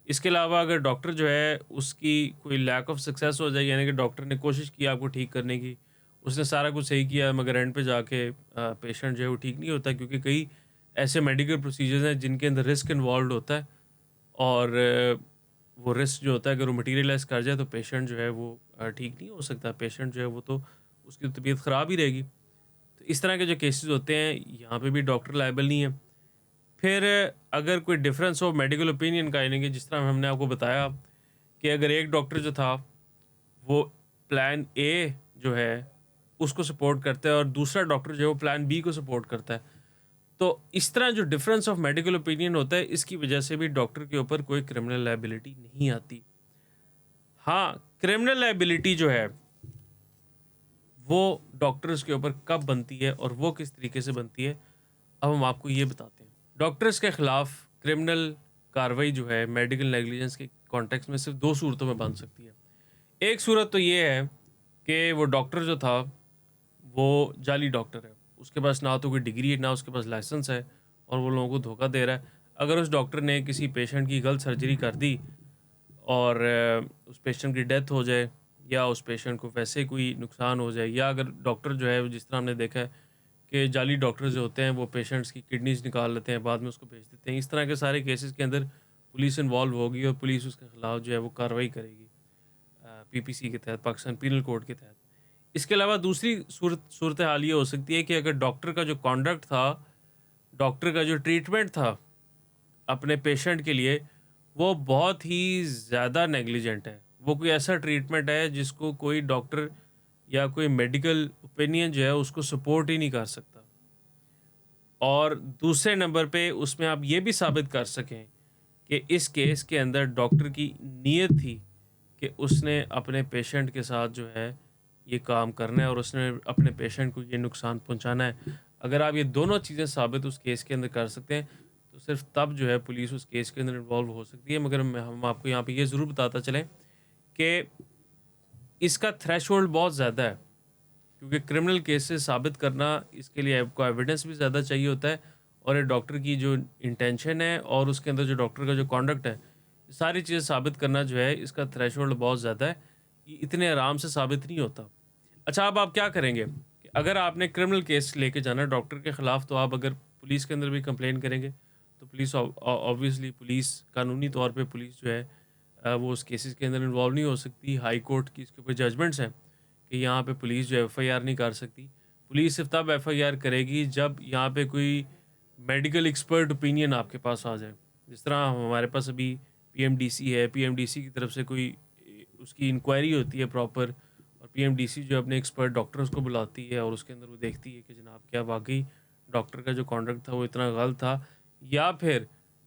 [SPEAKER 1] इसके अलावा अगर डॉक्टर जो है उसकी कोई लैक ऑफ सक्सेस हो जाए, यानी कि डॉक्टर ने कोशिश की आपको ठीक करने की, उसने सारा कुछ सही किया मगर एंड पे जाके पेशेंट जो है वो ठीक नहीं होता, क्योंकि कई ऐसे मेडिकल प्रोसीजर्स हैं जिनके अंदर रिस्क इन्वॉल्व होता है और वो रिस्क जो होता है अगर वो मटीरियलाइज़ कर जाए तो पेशेंट जो है वो ठीक नहीं हो सकता। पेशेंट जो है वो तो उसकी तबीयत ख़राब ही रहेगी। तो इस तरह के जो केसेस होते हैं यहाँ पे भी डॉक्टर लायबल नहीं है। फिर अगर कोई डिफरेंस हो मेडिकल ओपिनियन का, यानी कि जिस तरह हमने आपको बताया कि अगर एक डॉक्टर जो था वो प्लान ए जो है उसको सपोर्ट करता है और दूसरा डॉक्टर जो है वो प्लान बी को सपोर्ट करता है, तो इस तरह जो डिफरेंस ऑफ मेडिकल ओपिनियन होता है इसकी वजह से भी डॉक्टर के ऊपर कोई क्रिमिनल लायबिलिटी नहीं आती। हाँ, क्रिमिनल लायबिलिटी जो है वो डॉक्टर्स के ऊपर कब बनती है और वो किस तरीके से बनती है, अब हम आपको ये बताते हैं। डॉक्टर्स के खिलाफ क्रिमिनल कार्रवाई जो है मेडिकल नेग्लिजेंस के कॉन्टेक्स्ट में सिर्फ दो सूरतों में बन सकती है। एक सूरत तो ये है कि वो डॉक्टर जो था वो जाली डॉक्टर है, उसके पास ना तो कोई डिग्री है ना उसके पास लाइसेंस है और वो लोगों को धोखा दे रहा है। अगर उस डॉक्टर ने किसी पेशेंट की गलत सर्जरी कर दी और उस पेशेंट की डेथ हो जाए या उस पेशेंट को वैसे कोई नुकसान हो जाए, या अगर डॉक्टर जो है जिस तरह हमने देखा है कि जाली डॉक्टर जो होते हैं वो पेशेंट्स की किडनीज निकाल लेते हैं, बाद में उसको बेच देते हैं, इस तरह के सारे केसेस के अंदर पुलिस इन्वॉल्व होगी और पुलिस उसके खिलाफ जो है वो कार्रवाई करेगी पीपीसी के तहत, पाकिस्तान पीनल कोड के तहत। इसके अलावा दूसरी सूरत हाल ये हो सकती है कि अगर डॉक्टर का जो कॉन्डक्ट था, डॉक्टर का जो ट्रीटमेंट था अपने पेशेंट के लिए, वो बहुत ही ज़्यादा नेग्लिजेंट है। वो कोई ऐसा ट्रीटमेंट है जिसको कोई डॉक्टर या कोई मेडिकल ओपिनियन जो है उसको सपोर्ट ही नहीं कर सकता। और दूसरे नंबर पे उसमें आप ये भी साबित कर सकें कि इस केस के अंदर डॉक्टर की नीयत थी कि उसने अपने पेशेंट के साथ जो है ये काम करना है और उसने अपने पेशेंट को ये नुकसान पहुंचाना है। अगर आप ये दोनों चीज़ें साबित उस केस के अंदर कर सकते हैं, तो सिर्फ तब जो है पुलिस उस केस के अंदर इन्वॉल्व हो सकती है। मगर हम आपको यहाँ पे ये ज़रूर बताता चलें कि इसका थ्रेशोल्ड बहुत ज़्यादा है, क्योंकि क्रिमिनल केसेस साबित करना, इसके लिए आपको एविडेंस भी ज़्यादा चाहिए होता है, और ये डॉक्टर की जो इंटेंशन है और उसके अंदर जो डॉक्टर का जो कॉन्डक्ट है, सारी चीज़ें साबित करना जो है, इसका थ्रेशोल्ड बहुत ज़्यादा है। ये इतने आराम से साबित नहीं होता। अच्छा, अब आप क्या करेंगे कि अगर आपने क्रिमिनल केस लेके जाना है डॉक्टर के खिलाफ, तो आप अगर पुलिस के अंदर भी कंप्लेन करेंगे, तो पुलिस ऑब्वियसली पुलिस कानूनी तौर पे पुलिस जो है वो उस केसेस के अंदर इन्वॉल्व नहीं हो सकती। हाई कोर्ट की इसके ऊपर जजमेंट्स हैं कि यहाँ पे पुलिस जो है एफआईआर नहीं कर सकती। पुलिस सिर्फ तब एफआईआर करेगी जब यहाँ पे कोई मेडिकल एक्सपर्ट ओपिनियन आपके पास आ जाए। जिस तरह हमारे पास अभी पीएमडीसी है, पीएमडीसी की तरफ से कोई उसकी इंक्वायरी होती है प्रॉपर, और पीएमडीसी जो अपने एक्सपर्ट डॉक्टर्स को बुलाती है और उसके अंदर वो देखती है कि जनाब क्या वाकई डॉक्टर का जो कॉन्डक्ट था वो इतना गलत था, या फिर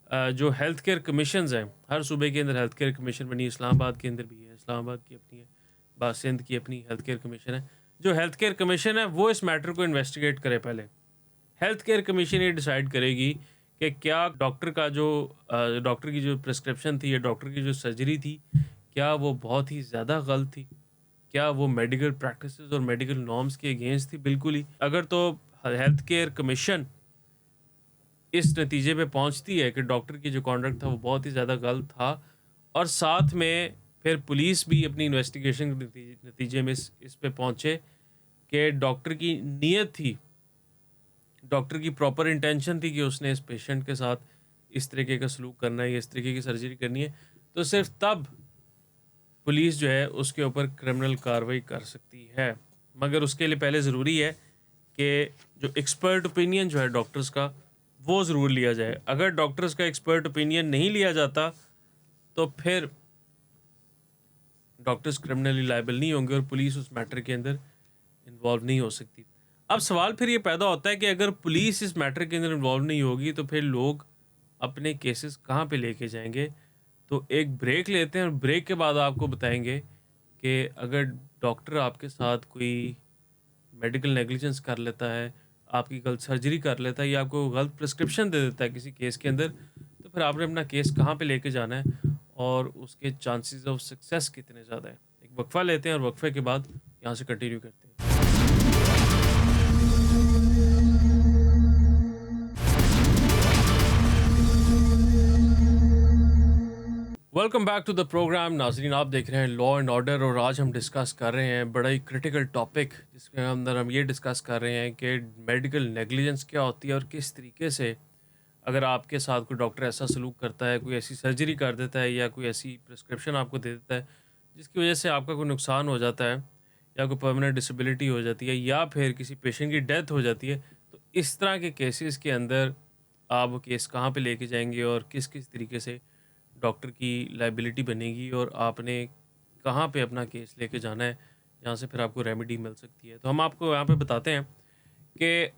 [SPEAKER 1] जो हेल्थ केयर कमीशंस हैं, हर सूबे के अंदर हेल्थ केयर कमीशन बनी है, इस्लामाबाद के अंदर भी है, इस्लामाबाद की अपनी है, सिंध की अपनी हेल्थ केयर कमीशन है। जो हेल्थ केयर कमीशन है वो इस मैटर को इन्वेस्टिगेट करे पहले। हेल्थ केयर कमीशन ये डिसाइड करेगी कि क्या डॉक्टर का जो डॉक्टर की जो प्रिस्क्रिप्शन थी या डॉक्टर की जो सर्जरी थी, क्या वो बहुत ही ज़्यादा गलत थी? क्या वो मेडिकल प्रैक्टिसेस और मेडिकल नॉर्म्स के अगेंस्ट थी? बिल्कुल ही। अगर तो हेल्थ केयर कमीशन इस नतीजे पे पहुंचती है कि डॉक्टर की जो कॉन्डक्ट था वो बहुत ही ज़्यादा गलत था, और साथ में फिर पुलिस भी अपनी इन्वेस्टिगेशन के नतीजे में इस पे पहुंचे कि डॉक्टर की नीयत थी, डॉक्टर की प्रॉपर इंटेंशन थी कि उसने इस पेशेंट के साथ इस तरीके का सलूक करना है या इस तरीके की सर्जरी करनी है, तो सिर्फ तब पुलिस जो है उसके ऊपर क्रिमिनल कार्रवाई कर सकती है। मगर उसके लिए पहले ज़रूरी है कि जो एक्सपर्ट ओपिनियन जो है डॉक्टर्स का, वो ज़रूर लिया जाए। अगर डॉक्टर्स का एक्सपर्ट ओपिनियन नहीं लिया जाता, तो फिर डॉक्टर्स क्रिमिनली लायबल नहीं होंगे और पुलिस उस मैटर के अंदर इन्वॉल्व नहीं हो सकती। अब सवाल फिर ये पैदा होता है कि अगर पुलिस इस मैटर के अंदर इन्वॉल्व नहीं होगी, तो फिर लोग अपने केसेस कहाँ पे लेके जाएंगे? तो एक ब्रेक लेते हैं और ब्रेक के बाद आपको बताएंगे कि अगर डॉक्टर आपके साथ कोई मेडिकल नेग्लिजेंस कर लेता है, आपकी गलत सर्जरी कर लेता है या आपको गलत प्रिस्क्रिप्शन दे देता है किसी केस के अंदर, तो फिर आपने अपना केस कहाँ पे लेके जाना है और उसके चांसेस ऑफ सक्सेस कितने ज़्यादा है। एक वक्फा लेते हैं और वक्फे के बाद यहाँ से कंटिन्यू करते हैं। Welcome back to the program. नाजरीन, आप देख रहे हैं लॉ एंड ऑर्डर, और आज हम डिस्कस कर रहे हैं बड़ा ही क्रिटिकल टॉपिक, जिसके अंदर हम ये डिस्कस कर रहे हैं कि मेडिकल नेग्लिजेंस क्या होती है और किस तरीके से अगर आपके साथ कोई डॉक्टर ऐसा सलूक करता है, कोई ऐसी सर्जरी कर देता है या कोई ऐसी प्रिस्क्रिप्शन आपको दे देता है जिसकी वजह से आपका कोई नुकसान हो जाता है या कोई परमानेंट डिसेबिलिटी हो जाती है या फिर किसी पेशेंट की डेथ हो जाती है, तो इस तरह के केसेस के अंदर आप वो केस कहाँ पे लेके जाएंगे और किस किस तरीके से डॉक्टर की लाइबिलिटी बनेगी और आपने कहाँ पे अपना केस लेके जाना है, जहाँ से फिर आपको रेमेडी मिल सकती है। तो हम आपको यहाँ पे बताते हैं कि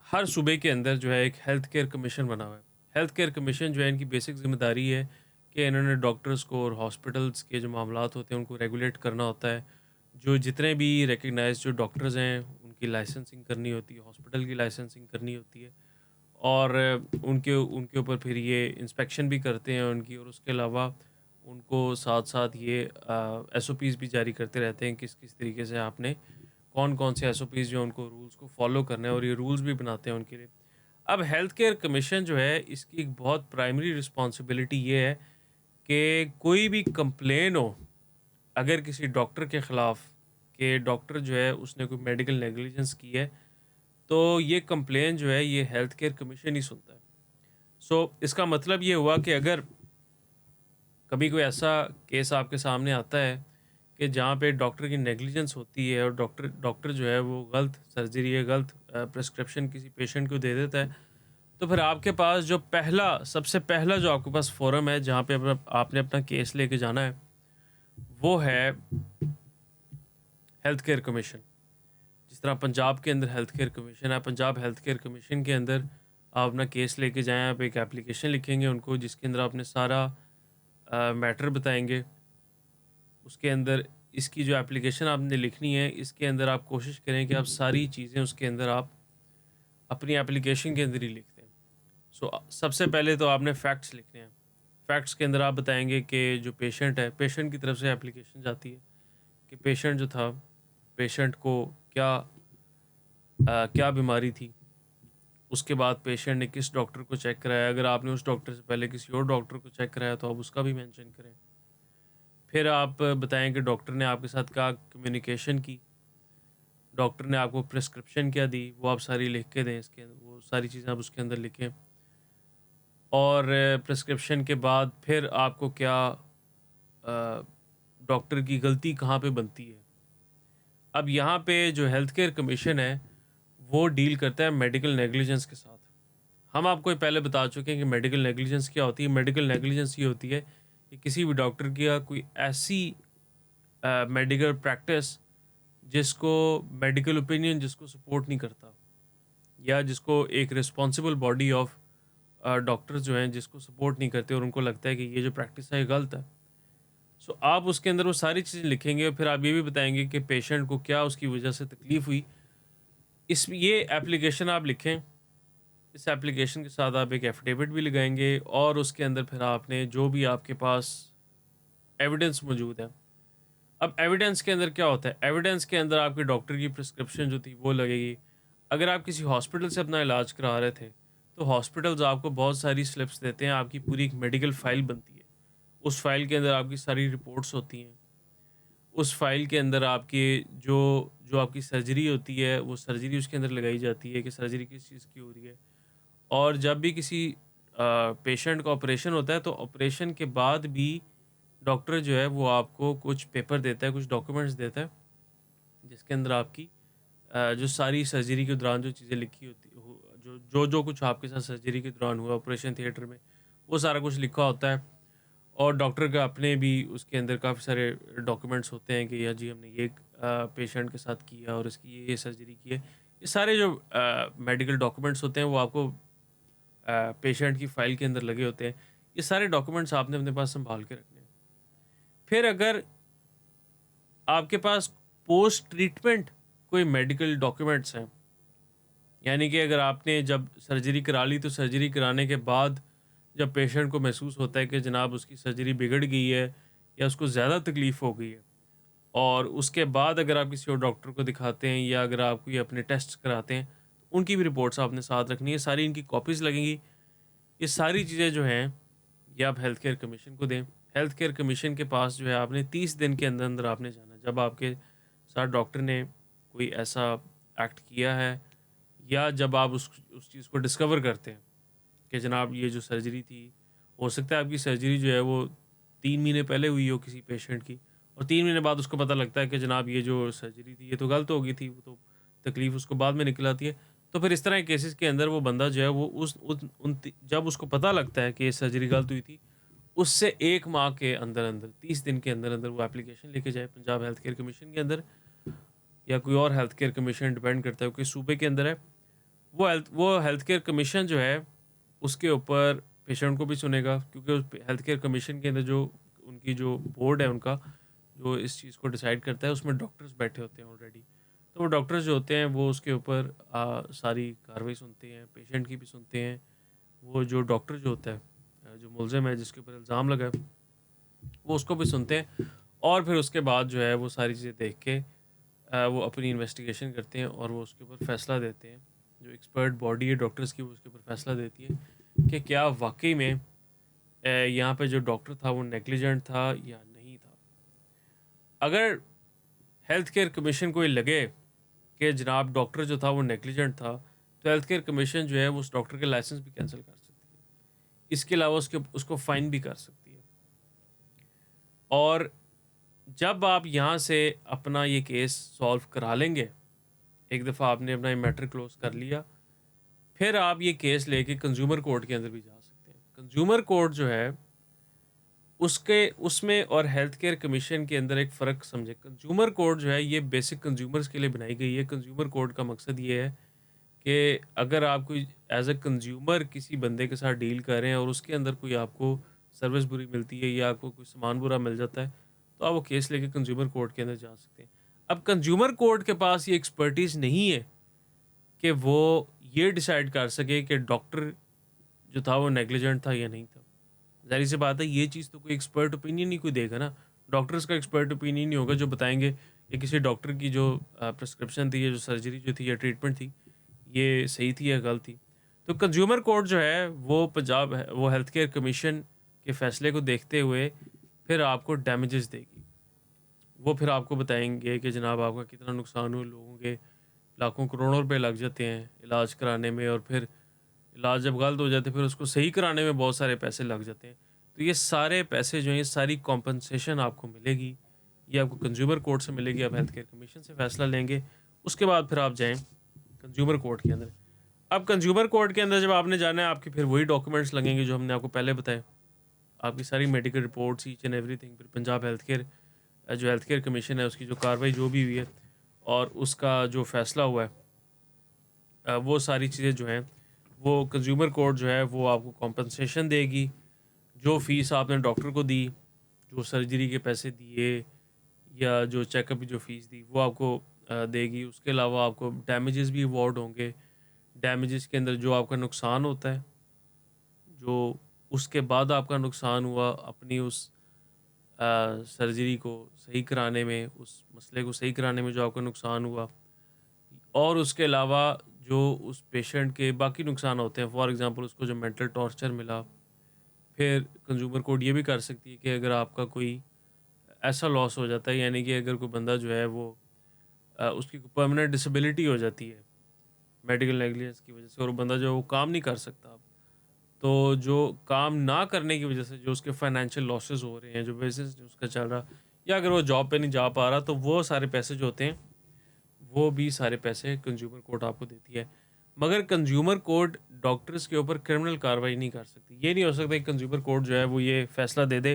[SPEAKER 1] हर सूबे के अंदर जो है एक हेल्थ केयर कमीशन बना हुआ है। हेल्थ केयर कमीशन जो है, इनकी बेसिक ज़िम्मेदारी है कि इन्होंने डॉक्टर्स को और हॉस्पिटल्स के जो मामलात होते हैं उनको रेगुलेट करना होता है। जो जितने भी रिकग्नाइज्ड जो डॉक्टर्स हैं उनकी लाइसेंसिंग करनी होती है, हॉस्पिटल की लाइसेंसिंग करनी होती है, और उनके उनके ऊपर फिर ये इंस्पेक्शन भी करते हैं उनकी, और उसके अलावा उनको साथ साथ ये एसओपीज़ भी जारी करते रहते हैं किस किस तरीके से आपने कौन कौन से एसओपीज़ जो उनको रूल्स को फॉलो करना है, और ये रूल्स भी बनाते हैं उनके लिए। अब हेल्थ केयर कमीशन जो है, इसकी एक बहुत प्राइमरी रिस्पॉन्सिबिलिटी ये है कि कोई भी कंप्लेन हो अगर किसी डॉक्टर के ख़िलाफ़, कि डॉक्टर जो है उसने कोई मेडिकल नेग्लिजेंस की है, तो ये कंप्लेन जो है ये हेल्थ केयर कमीशन ही सुनता है। सो इसका मतलब ये हुआ कि अगर कभी कोई ऐसा केस आपके सामने आता है कि जहाँ पे डॉक्टर की नेग्लिजेंस होती है और डॉक्टर डॉक्टर जो है वो गलत सर्जरी या गलत प्रिस्क्रिप्शन किसी पेशेंट को दे देता है, तो फिर आपके पास जो पहला सबसे पहला जो आपके पास फोरम है जहाँ पे आपने अपना केस लेके जाना है, वो है हेल्थ केयर कमीशन। जिस तरह पंजाब के अंदर हेल्थ केयर कमीशन है, पंजाब हेल्थ केयर कमीशन के अंदर आप अपना केस लेके जाएँ, आप एक एप्लीकेशन लिखेंगे उनको जिसके अंदर आपने सारा मैटर बताएंगे। उसके अंदर इसकी जो एप्लीकेशन आपने लिखनी है, इसके अंदर आप कोशिश करें कि आप सारी चीज़ें उसके अंदर आप अपनी एप्लीकेशन के अंदर ही लिख दें। सबसे पहले तो आपने फैक्ट्स लिखने हैं। फैक्ट्स के अंदर आप बताएँगे कि जो पेशेंट है, पेशेंट की तरफ से एप्लीकेशन जाती है कि पेशेंट जो था, पेशेंट को क्या बीमारी थी। उसके बाद पेशेंट ने किस डॉक्टर को चेक कराया, अगर आपने उस डॉक्टर से पहले किसी और डॉक्टर को चेक कराया तो आप उसका भी मेंशन करें। फिर आप बताएँ कि डॉक्टर ने आपके साथ क्या कम्युनिकेशन की, डॉक्टर ने आपको प्रिस्क्रिप्शन क्या दी, वो आप सारी लिख के दें इसके अंदर, वो सारी चीज़ें आप उसके अंदर लिखें। और प्रिस्क्रिप्शन के बाद फिर आपको क्या डॉक्टर की गलती कहाँ पे बनती है। अब यहाँ पे जो हेल्थ केयर कमीशन है, वो डील करता है मेडिकल नेग्लिजेंस के साथ। हम आपको ये पहले बता चुके हैं कि मेडिकल नेग्लिजेंस क्या होती है। मेडिकल नेग्लिजेंस ये होती है कि किसी भी डॉक्टर की या कोई ऐसी मेडिकल प्रैक्टिस जिसको मेडिकल ओपिनियन जिसको सपोर्ट नहीं करता, या जिसको एक रिस्पॉन्सिबल बॉडी ऑफ डॉक्टर्स जो हैं जिसको सपोर्ट नहीं करते और उनको लगता है कि ये जो प्रैक्टिस है ये गलत है। आप उसके अंदर वो सारी चीज़ें लिखेंगे और फिर आप ये भी बताएंगे कि पेशेंट को क्या उसकी वजह से तकलीफ़ हुई। ये एप्लीकेशन आप लिखें। इस एप्लीकेशन के साथ आप एक एफिडेविट भी लगाएंगे और उसके अंदर फिर आपने जो भी आपके पास एविडेंस मौजूद है। अब एविडेंस के अंदर क्या होता है, एविडेंस के अंदर आपके डॉक्टर की प्रिस्क्रिप्शन जो थी वो लगेगी। अगर आप किसी हॉस्पिटल से अपना इलाज करा रहे थे, तो हॉस्पिटल्स आपको बहुत सारी स्लिप्स देते हैं, आपकी पूरी एक मेडिकल फ़ाइल बनती है। उस फ़ाइल के अंदर आपकी सारी रिपोर्ट्स होती हैं। उस फ़ाइल के अंदर आपके जो जो आपकी सर्जरी होती है, वो सर्जरी उसके अंदर लगाई जाती है कि सर्जरी किस चीज़ की हो रही है। और जब भी किसी पेशेंट का ऑपरेशन होता है, तो ऑपरेशन के बाद भी डॉक्टर जो है वो आपको कुछ पेपर देता है, कुछ डॉक्यूमेंट्स देता है, जिसके अंदर आपकी जो सारी सर्जरी के दौरान जो चीज़ें लिखी होती हो, जो कुछ आपके साथ सर्जरी के दौरान हुआ ऑपरेशन थिएटर में, वो सारा कुछ लिखा होता है। और डॉक्टर का अपने भी उसके अंदर काफ़ी सारे डॉक्यूमेंट्स होते हैं कि यार जी हमने ये पेशेंट के साथ किया और इसकी ये सर्जरी की है। ये सारे जो मेडिकल डॉक्यूमेंट्स होते हैं वो आपको पेशेंट की फ़ाइल के अंदर लगे होते हैं। ये सारे डॉक्यूमेंट्स आपने अपने पास सँभाल के रखने हैं। फिर अगर आपके पास पोस्ट ट्रीटमेंट कोई मेडिकल डॉक्यूमेंट्स हैं, यानी कि अगर आपने जब सर्जरी करा ली तो सर्जरी कराने के बाद जब पेशेंट को महसूस होता है कि जनाब उसकी सर्जरी बिगड़ गई है या उसको ज़्यादा तकलीफ़ हो गई है, और उसके बाद अगर आप किसी और डॉक्टर को दिखाते हैं या अगर आप कोई अपने टेस्ट कराते हैं, तो उनकी भी रिपोर्ट्स आपने साथ रखनी है, सारी इनकी कॉपीज़ लगेंगी। ये सारी चीज़ें जो हैं, ये आप हेल्थ केयर कमीशन को दें। हेल्थ केयर कमीशन के पास जो है आपने 30 दिन के अंदर-अंदर आपने जाना है। जब आपके साथ डॉक्टर ने कोई ऐसा एक्ट किया है या जब आप उस चीज़ को डिस्कवर करते हैं कि जनाब ये जो सर्जरी थी, हो सकता है आपकी सर्जरी जो है वो 3 महीने पहले हुई हो किसी पेशेंट की, और 3 महीने बाद उसको पता लगता है कि जनाब ये जो सर्जरी थी ये तो गलत हो गई थी, वो तो तकलीफ़ उसको बाद में निकल आती है। तो फिर इस तरह के केसेस के अंदर वो बंदा जो है वो उस उन उन ति जब उसको पता लगता है कि ये सर्जरी गलत हुई थी, उससे 1 माह के अंदर-अंदर 30 दिन के अंदर-अंदर वो एप्लीकेशन लेके जाए पंजाब हेल्थ केयर कमीशन के अंदर, या कोई और हेल्थ केयर कमीशन, डिपेंड करता है वो किस सूबे के अंदर है। वो हेल्थ केयर कमीशन जो है, उसके ऊपर पेशेंट को भी सुनेगा, क्योंकि उस हेल्थ केयर कमीशन के अंदर जो उनकी जो बोर्ड है उनका, जो इस चीज़ को डिसाइड करता है, उसमें डॉक्टर्स बैठे होते हैं ऑलरेडी। तो वो डॉक्टर्स जो होते हैं वो उसके ऊपर सारी कार्रवाई सुनते हैं, पेशेंट की भी सुनते हैं। वो जो डॉक्टर जो होता है जो मुलज़िम है जिसके ऊपर इल्ज़ाम लगा है, वो उसको भी सुनते हैं, और फिर उसके बाद जो है वो सारी चीज़ें देख के वो अपनी इन्वेस्टिगेशन करते हैं और वो उसके ऊपर फ़ैसला देते हैं। जो एक्सपर्ट बॉडी है डॉक्टर्स की, वो उसके ऊपर फ़ैसला देती है कि क्या वाक़ई में यहाँ पे जो डॉक्टर था वो नेग्लिजेंट था या नहीं था। अगर हेल्थ केयर कमीशन को ये लगे कि जनाब डॉक्टर जो था वो नेग्लिजेंट था, तो हेल्थ केयर कमीशन जो है वो उस डॉक्टर के लाइसेंस भी कैंसल कर सकती है। इसके अलावा उसको फ़ाइन भी कर सकती है। और जब आप यहाँ से अपना ये केस सॉल्व करा लेंगे, एक दफ़ा आपने अपना ये मैटर क्लोज़ कर लिया, फिर आप ये केस लेके कंज़्यूमर कोर्ट के अंदर भी जा सकते हैं। कंज़्यूमर कोर्ट जो है, उसके उसमें और हेल्थ केयर कमीशन के अंदर एक फ़र्क समझें। कंज़्यूमर कोर्ट जो है, ये बेसिक कंज़्यूमर्स के लिए बनाई गई है। कंज़्यूमर कोर्ट का मकसद ये है कि अगर आप कोई एज़ अ कंज़्यूमर किसी बंदे के साथ डील कर रहे हैं और उसके अंदर कोई आपको सर्विस बुरी मिलती है या आपको कोई सामान बुरा मिल जाता है, तो आप वो केस लेके कंज्यूमर कोर्ट के अंदर जा सकते हैं। अब कंज्यूमर कोर्ट के पास ये एक्सपर्टीज़ नहीं है कि वो ये डिसाइड कर सके कि डॉक्टर जो था वो नेग्लिजेंट था या नहीं था। ज़ाहिर-सी बात है ये चीज़ तो कोई एक्सपर्ट ओपिनियन ही कोई देगा ना। डॉक्टर्स का एक्सपर्ट ओपिनियन ही होगा जो बताएँगे कि किसी डॉक्टर की जो प्रिस्क्रिप्शन थी या जो सर्जरी जो थी या ट्रीटमेंट थी, ये सही थी या गलत थी। तो कंज्यूमर कोर्ट जो है वो हेल्थ केयर कमीशन के फैसले को देखते हुए फिर आपको डैमेजेस देगी। वो फिर आपको बताएँगे कि जनाब आपका कितना नुकसान हुआ, लोगों के लाखों करोड़ों रुपए लग जाते हैं इलाज कराने में, और फिर इलाज जब गलत हो जाता है फिर उसको सही कराने में बहुत सारे पैसे लग जाते हैं। तो ये सारे पैसे जो हैं, ये सारी कॉम्पेंसेशन आपको मिलेगी, ये आपको कंज्यूमर कोर्ट से मिलेगी, आप हेल्थ केयर कमीशन से फ़ैसला लेंगे। उसके बाद फिर आप जाएँ कंज्यूमर कोर्ट के अंदर। अब कंज्यूमर कोर्ट के अंदर जब आपने जाना है, आपके फिर वही डॉक्यूमेंट्स लगेंगे जो हमने आपको पहले बताए। आपकी सारी medical reports, each and everything, फिर पंजाब हेल्थ केयर जो हेल्थ केयर कमीशन है उसकी जो कार्रवाई जो भी हुई है और उसका जो फ़ैसला हुआ है, वो सारी चीज़ें जो हैं वो कंज्यूमर कोर्ट जो है वो आपको कॉम्पेंसेशन देगी। जो फ़ीस आपने डॉक्टर को दी, जो सर्जरी के पैसे दिए या जो चेकअप की जो फ़ीस दी वो आपको देगी। उसके अलावा आपको डैमेजेस भी अवॉर्ड होंगे। डैमेजेस के अंदर जो आपका नुकसान होता है, जो उसके बाद आपका नुकसान हुआ अपनी उस सर्जरी को सही कराने में, उस मसले को सही कराने में जो आपका नुकसान हुआ, और उसके अलावा जो उस पेशेंट के बाकी नुकसान होते हैं, फॉर एग्ज़ाम्पल उसको जो मेंटल टॉर्चर मिला। फिर कंज्यूमर कोर्ट ये भी कर सकती है कि अगर आपका कोई ऐसा लॉस हो जाता है, यानी कि अगर कोई बंदा जो है वो उसकी परमानेंट डिसेबिलिटी हो जाती है मेडिकल नेग्लिजेंस की वजह से, और वो बंदा जो है वो काम नहीं कर सकता अब। तो जो काम ना करने की वजह से जो उसके फाइनेंशियल लॉसेस हो रहे हैं, जो बिज़नेस जो उसका चल रहा, या अगर वो जॉब पे नहीं जा पा रहा, तो वो सारे पैसे जो होते हैं, वो भी सारे पैसे कंज्यूमर कोर्ट आपको देती है। मगर कंज्यूमर कोर्ट डॉक्टर्स के ऊपर क्रिमिनल कार्रवाई नहीं कर सकती। ये नहीं हो सकता कि कंज्यूमर कोर्ट जो है वो ये फैसला दे दे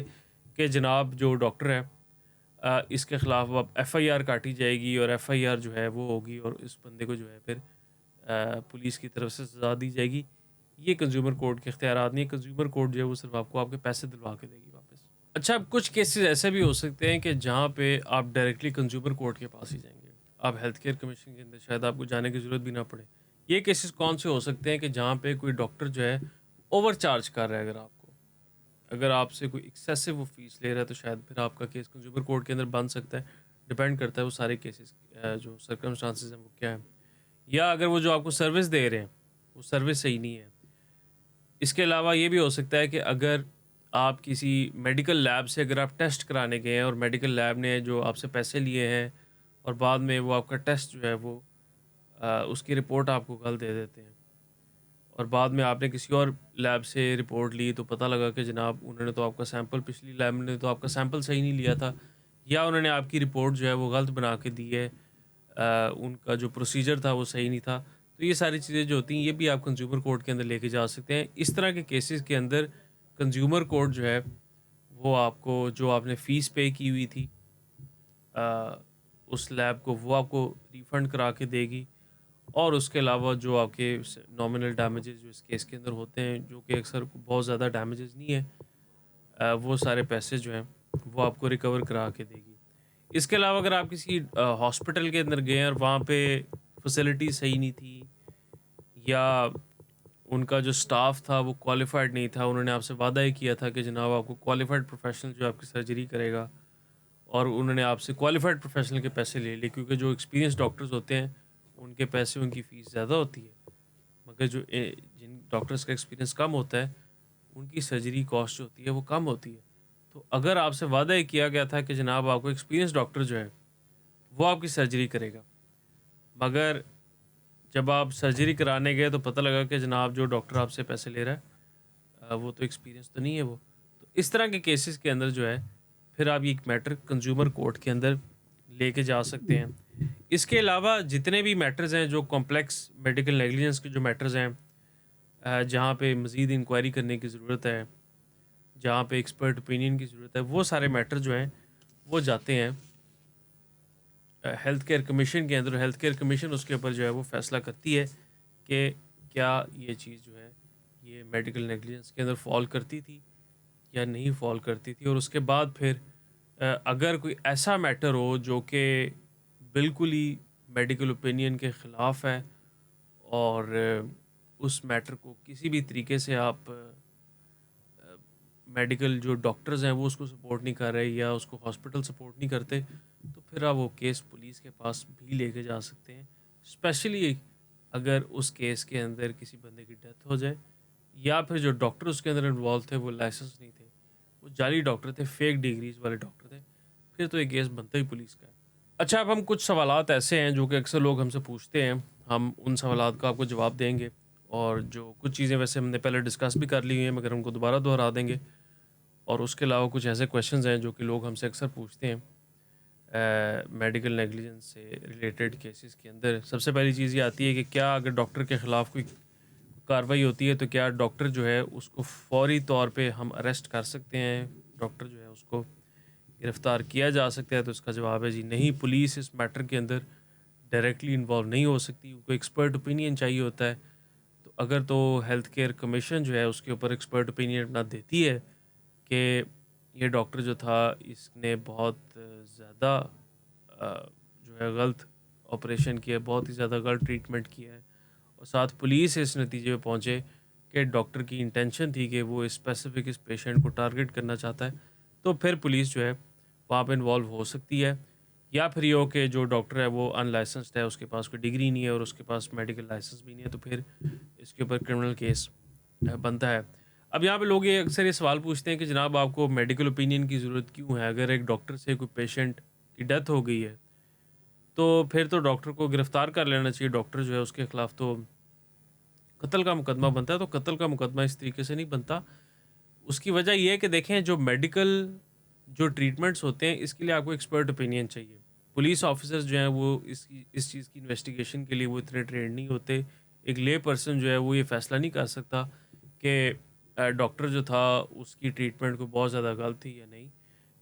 [SPEAKER 1] कि जनाब जो डॉक्टर है, इसके खिलाफ अब एफआईआर काटी जाएगी और एफआईआर जो है वो होगी और इस बंदे को जो है फिर पुलिस की तरफ से सज़ा दी जाएगी। ये कंज्यूमर कोर्ट के इख्तियारात नहीं है। कंज्यूमर कोर्ट जो है वो सिर्फ़ आपको आपके पैसे दिलवा के देगी वापस। अच्छा, अब कुछ केसेज़ ऐसे भी हो सकते हैं कि जहाँ पे आप डायरेक्टली कंज्यूमर कोर्ट के पास ही जाएँगे। आप हेल्थ केयर कमीशन के अंदर शायद आपको जाने की ज़रूरत भी ना पड़े। ये केसेज़ कौन से हो सकते हैं कि जहाँ पे कोई डॉक्टर जो है ओवरचार्ज कर रहा है, अगर आपको, अगर आपसे कोई एक्सेसिव वो फ़ीस ले रहा है, तो शायद फिर आपका केस कंज्यूमर कोर्ट के अंदर बन सकता है। डिपेंड करता है वो सारे केसेस जो सर्कमस्टांसेस हैं वो क्या है। या अगर वो जो आपको सर्विस दे रहे हैं, वो सर्विस सही नहीं है। इसके अलावा ये भी हो सकता है कि अगर आप किसी मेडिकल लैब से अगर आप टेस्ट कराने गए हैं और मेडिकल लैब ने जो आपसे पैसे लिए हैं और बाद में वो आपका टेस्ट जो है वो उसकी रिपोर्ट आपको कल दे देते हैं, और बाद में आपने किसी और लैब से रिपोर्ट ली तो पता लगा कि जनाब उन्होंने तो आपका सैंपल, पिछली लैब ने तो आपका सैंपल सही नहीं लिया था, या उन्होंने आपकी रिपोर्ट जो है वो गलत बना के दी है, उनका जो प्रोसीजर था वो सही नहीं था। तो ये सारी चीज़ें जो होती हैं, ये भी आप कंज्यूमर कोर्ट के अंदर लेके जा सकते हैं। इस तरह के केसेस के अंदर कंज्यूमर कोर्ट जो है वो आपको जो आपने फ़ीस पे की हुई थी अ, उस लैब को, वो आपको रिफ़ंड करा के देगी, और उसके अलावा जो आपके नॉमिनल डैमेजेस जो इस केस के अंदर होते हैं, जो कि अक्सर बहुत ज़्यादा डैमेजेस नहीं है, वो सारे पैसे जो हैं वो आपको रिकवर करा के देगी। इसके अलावा अगर आप किसी हॉस्पिटल के अंदर गए और वहाँ पे फैसिलिटी सही नहीं थी, या उनका जो स्टाफ था वो क्वालिफाइड नहीं था, उन्होंने आपसे वादा ही किया था कि जनाब आपको क्वालिफाइड प्रोफेशनल जो आपकी सर्जरी करेगा, और उन्होंने आपसे क्वालिफाइड प्रोफेशनल के पैसे ले लिए, क्योंकि जो एक्सपीरियंस डॉक्टर्स होते हैं उनके पैसे, उनकी फ़ीस ज़्यादा होती है। मगर जिन डॉक्टर्स का एक्सपीरियंस कम होता है, उनकी सर्जरी कॉस्ट जो होती है वो कम होती है। तो अगर आपसे वादा ये किया गया था कि जनाब आपको एक्सपीरियंस डॉक्टर जो है वो आपकी सर्जरी करेगा, मगर जब आप सर्जरी कराने गए तो पता लगा कि जनाब जो डॉक्टर आपसे पैसे ले रहा है, वो तो एक्सपीरियंस तो नहीं है वो। तो इस तरह के केसेस के अंदर जो है फिर आप ये एक मैटर कंज्यूमर कोर्ट के अंदर लेके जा सकते हैं। इसके अलावा जितने भी मैटर्स हैं जो कॉम्प्लेक्स मेडिकल नेग्लिजेंस के जो मैटर्स हैं, जहाँ पे मज़ीद इंक्वायरी करने की ज़रूरत है, जहाँ पे एक्सपर्ट ओपिनियन की ज़रूरत है, वो सारे मैटर जो हैं वो जाते हैं हेल्थ केयर कमीशन के अंदर। हेल्थ केयर कमीशन उसके ऊपर जो है वो फ़ैसला करती है कि क्या ये चीज़ जो है ये मेडिकल नेग्लिजेंस के अंदर फ़ॉल करती थी या नहीं फ़ॉल करती थी, और उसके बाद फिर अगर कोई ऐसा मैटर हो जो कि बिल्कुल ही मेडिकल ओपिनियन के ख़िलाफ़ है और उस मैटर को किसी भी तरीके से आप मेडिकल जो डॉक्टर्स हैं वो उसको सपोर्ट नहीं कर रहे या उसको हॉस्पिटल सपोर्ट नहीं करते, तो फिर आप वो केस पुलिस के पास भी लेके जा सकते हैं। स्पेशली अगर उस केस के अंदर किसी बंदे की डेथ हो जाए या फिर जो डॉक्टर उसके अंदर इन्वॉल्व थे वो लाइसेंस नहीं थे, वो जाली डॉक्टर थे, फेक डिग्रीज वाले डॉक्टर थे, फिर तो ये केस बनता ही पुलिस का है। अच्छा, अब हम कुछ सवालात ऐसे हैं जो कि अक्सर लोग हमसे पूछते हैं, हम उन सवालात का आपको जवाब देंगे और जो कुछ चीज़ें वैसे हमने पहले डिस्कस भी कर ली हुई हैं मगर उनको दोबारा दोहरा देंगे। और उसके अलावा कुछ ऐसे क्वेश्चंस हैं जो कि लोग हमसे अक्सर पूछते हैं मेडिकल नेग्लिजेंस से रिलेटेड केसेस के अंदर। सबसे पहली चीज़ ये आती है कि क्या अगर डॉक्टर के ख़िलाफ़ कोई कार्रवाई होती है तो क्या डॉक्टर जो है उसको फ़ौरी तौर पे हम अरेस्ट कर सकते हैं, डॉक्टर जो है उसको गिरफ़्तार किया जा सकता है? तो इसका जवाब है जी नहीं, पुलिस इस मैटर के अंदर डायरेक्टली इन्वॉल्व नहीं हो सकती, उनको एक्सपर्ट ओपिनियन चाहिए होता है। तो अगर तो हेल्थ केयर कमीशन जो है उसके ऊपर एक्सपर्ट ओपिनियन अपना देती है कि ये डॉक्टर जो था इसने बहुत ज़्यादा जो है गलत ऑपरेशन किया है, बहुत ही ज़्यादा गलत ट्रीटमेंट किया है और साथ पुलिस इस नतीजे पे पहुँचे कि डॉक्टर की इंटेंशन थी कि वो स्पेसिफिक इस पेशेंट को टारगेट करना चाहता है, तो फिर पुलिस जो है वहाँ पे इन्वॉल्व हो सकती है। या फिर ये हो कि जो डॉक्टर है वो अनलाइसेंस्ड है, उसके पास कोई डिग्री नहीं है और उसके पास मेडिकल लाइसेंस भी नहीं है, तो फिर इसके ऊपर क्रिमिनल केस बनता है। अब यहाँ पे लोग ये अक्सर ये सवाल पूछते हैं कि जनाब आपको मेडिकल ओपिनियन की ज़रूरत क्यों है? अगर एक डॉक्टर से कोई पेशेंट की डेथ हो गई है, तो फिर तो डॉक्टर को गिरफ़्तार कर लेना चाहिए। डॉक्टर जो है उसके ख़िलाफ़ तो कत्ल का मुकदमा बनता है, तो कत्ल का मुकदमा इस तरीके से नहीं बनता। उसकी वजह ये है कि देखें जो मेडिकल जो ट्रीटमेंट्स होते हैं इसके लिए आपको एक्सपर्ट ओपिनियन चाहिए। पुलिस ऑफिसर्स जो हैं वो इस चीज़ की इन्वेस्टिगेशन के लिए वो इतने ट्रेंड नहीं होते। एक ले पर्सन जो है वो ये फ़ैसला नहीं कर सकता कि डॉक्टर जो था उसकी ट्रीटमेंट को बहुत ज़्यादा गलत थी या नहीं।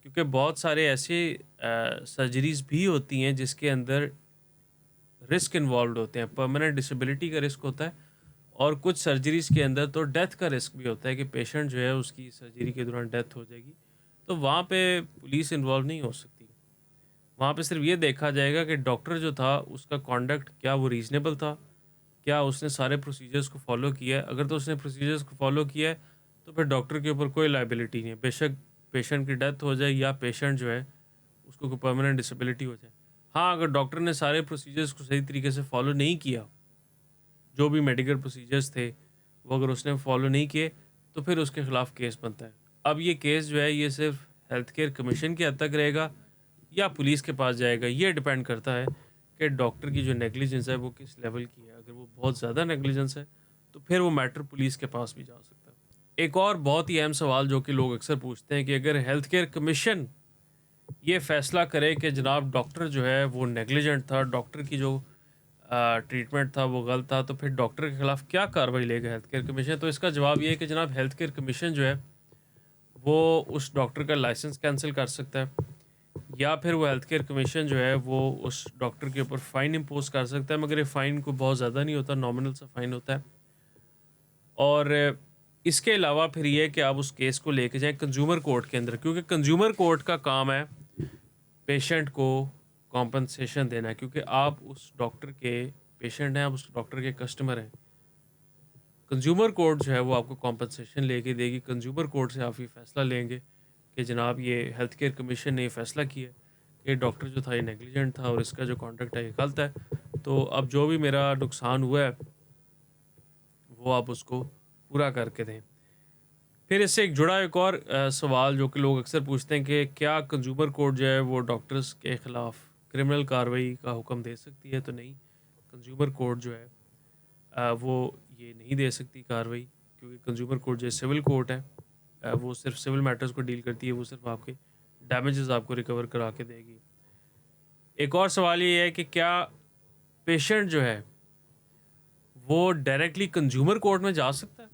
[SPEAKER 1] क्योंकि बहुत सारे ऐसे सर्जरीज़ भी होती हैं जिसके अंदर रिस्क इन्वॉल्व्ड होते हैं, परमानेंट डिसेबिलिटी का रिस्क होता है और कुछ सर्जरीज़ के अंदर तो डेथ का रिस्क भी होता है कि पेशेंट जो है उसकी सर्जरी के दौरान डेथ हो जाएगी। तो वहाँ पे पुलिस इन्वॉल्व नहीं हो सकती। वहाँ पे सिर्फ ये देखा जाएगा कि डॉक्टर जो था उसका कॉन्डक्ट क्या वो रीज़नेबल था? क्या उसने सारे प्रोसीजर्स को फ़ॉलो किया है? अगर तो उसने प्रोसीजर्स को फ़ॉलो किया है तो फिर डॉक्टर के ऊपर कोई लायबिलिटी नहीं है। बेशक पेशेंट की डेथ हो जाए या पेशेंट जो है उसको कोई परमानेंट डिसेबिलिटी हो जाए। हाँ, अगर डॉक्टर ने सारे प्रोसीजर्स को सही तरीके से फ़ॉलो नहीं किया, जो भी मेडिकल प्रोसीजर्स थे, वो अगर उसने फ़ॉलो नहीं किए, तो फिर उसके खिलाफ़ केस बनता है। अब ये केस जो है, ये सिर्फ़ हेल्थ केयर कमीशन की हद तक रहेगा या पुलिस के पास जाएगा, ये डिपेंड करता है कि डॉक्टर की जो नेग्लिजेंस है, वो किस लेवल की है। अगर वो बहुत ज़्यादा नेग्लिजेंस है, तो फिर वो मैटर पुलिस के पास भी जा सकता है। एक और बहुत ही अहम सवाल जो कि लोग अक्सर पूछते हैं कि अगर हेल्थ केयर कमीशन ये फ़ैसला करे कि जनाब डॉक्टर जो है, वो नेग्लिजेंट था, डॉक्टर की जो ट्रीटमेंट था वो गलत था, तो फिर डॉक्टर के खिलाफ क्या कार्रवाई लेगा हेल्थ केयर कमीशन? तो इसका जवाब ये है कि जनाब हेल्थ केयर कमीशन जो है वो उस डॉक्टर का लाइसेंस कैंसिल कर सकता है या फिर वो हेल्थ केयर कमीशन जो है वो उस डॉक्टर के ऊपर फ़ाइन इम्पोज कर सकता है, मगर ये फ़ाइन कोई बहुत ज़्यादा नहीं होता, नॉमिनल सा फ़ाइन होता है। और इसके अलावा फिर ये है कि आप उस केस को लेके जाएँ कंज्यूमर कोर्ट के अंदर, क्योंकि कंज्यूमर कोर्ट का काम है पेशेंट को कॉम्पेंसेशन देना है, क्योंकि आप उस डॉक्टर के पेशेंट हैं, आप उस डॉक्टर के कस्टमर हैं। कंज्यूमर कोर्ट जो है वो आपको कॉम्पेंसेशन लेके देगी। कंज्यूमर कोर्ट से आप ये फ़ैसला लेंगे कि जनाब ये हेल्थ केयर कमीशन ने ये फ़ैसला किया कि डॉक्टर जो था ये नेग्लिजेंट था और इसका जो कॉन्डक्ट है ये गलत है। तो अब जो भी मेरा नुकसान हुआ है वो आप उसको पूरा करके दें। फिर इससे एक जुड़ा एक और सवाल जो कि लोग अक्सर पूछते हैं कि क्या कंज्यूमर कोर्ट जो है वो डॉक्टर्स के ख़िलाफ़ क्रिमिनल कार्रवाई का हुक्म दे सकती है? तो नहीं, कंज्यूमर कोर्ट जो है वो ये नहीं दे सकती कार्रवाई, क्योंकि कंज्यूमर कोर्ट जो है सिविल कोर्ट है। वो सिर्फ सिविल मैटर्स को डील करती है, वो सिर्फ आपके डैमेजेस आपको रिकवर करा के देगी। एक और सवाल ये है कि क्या पेशेंट जो है वो डायरेक्टली कंज्यूमर कोर्ट में जा सकता है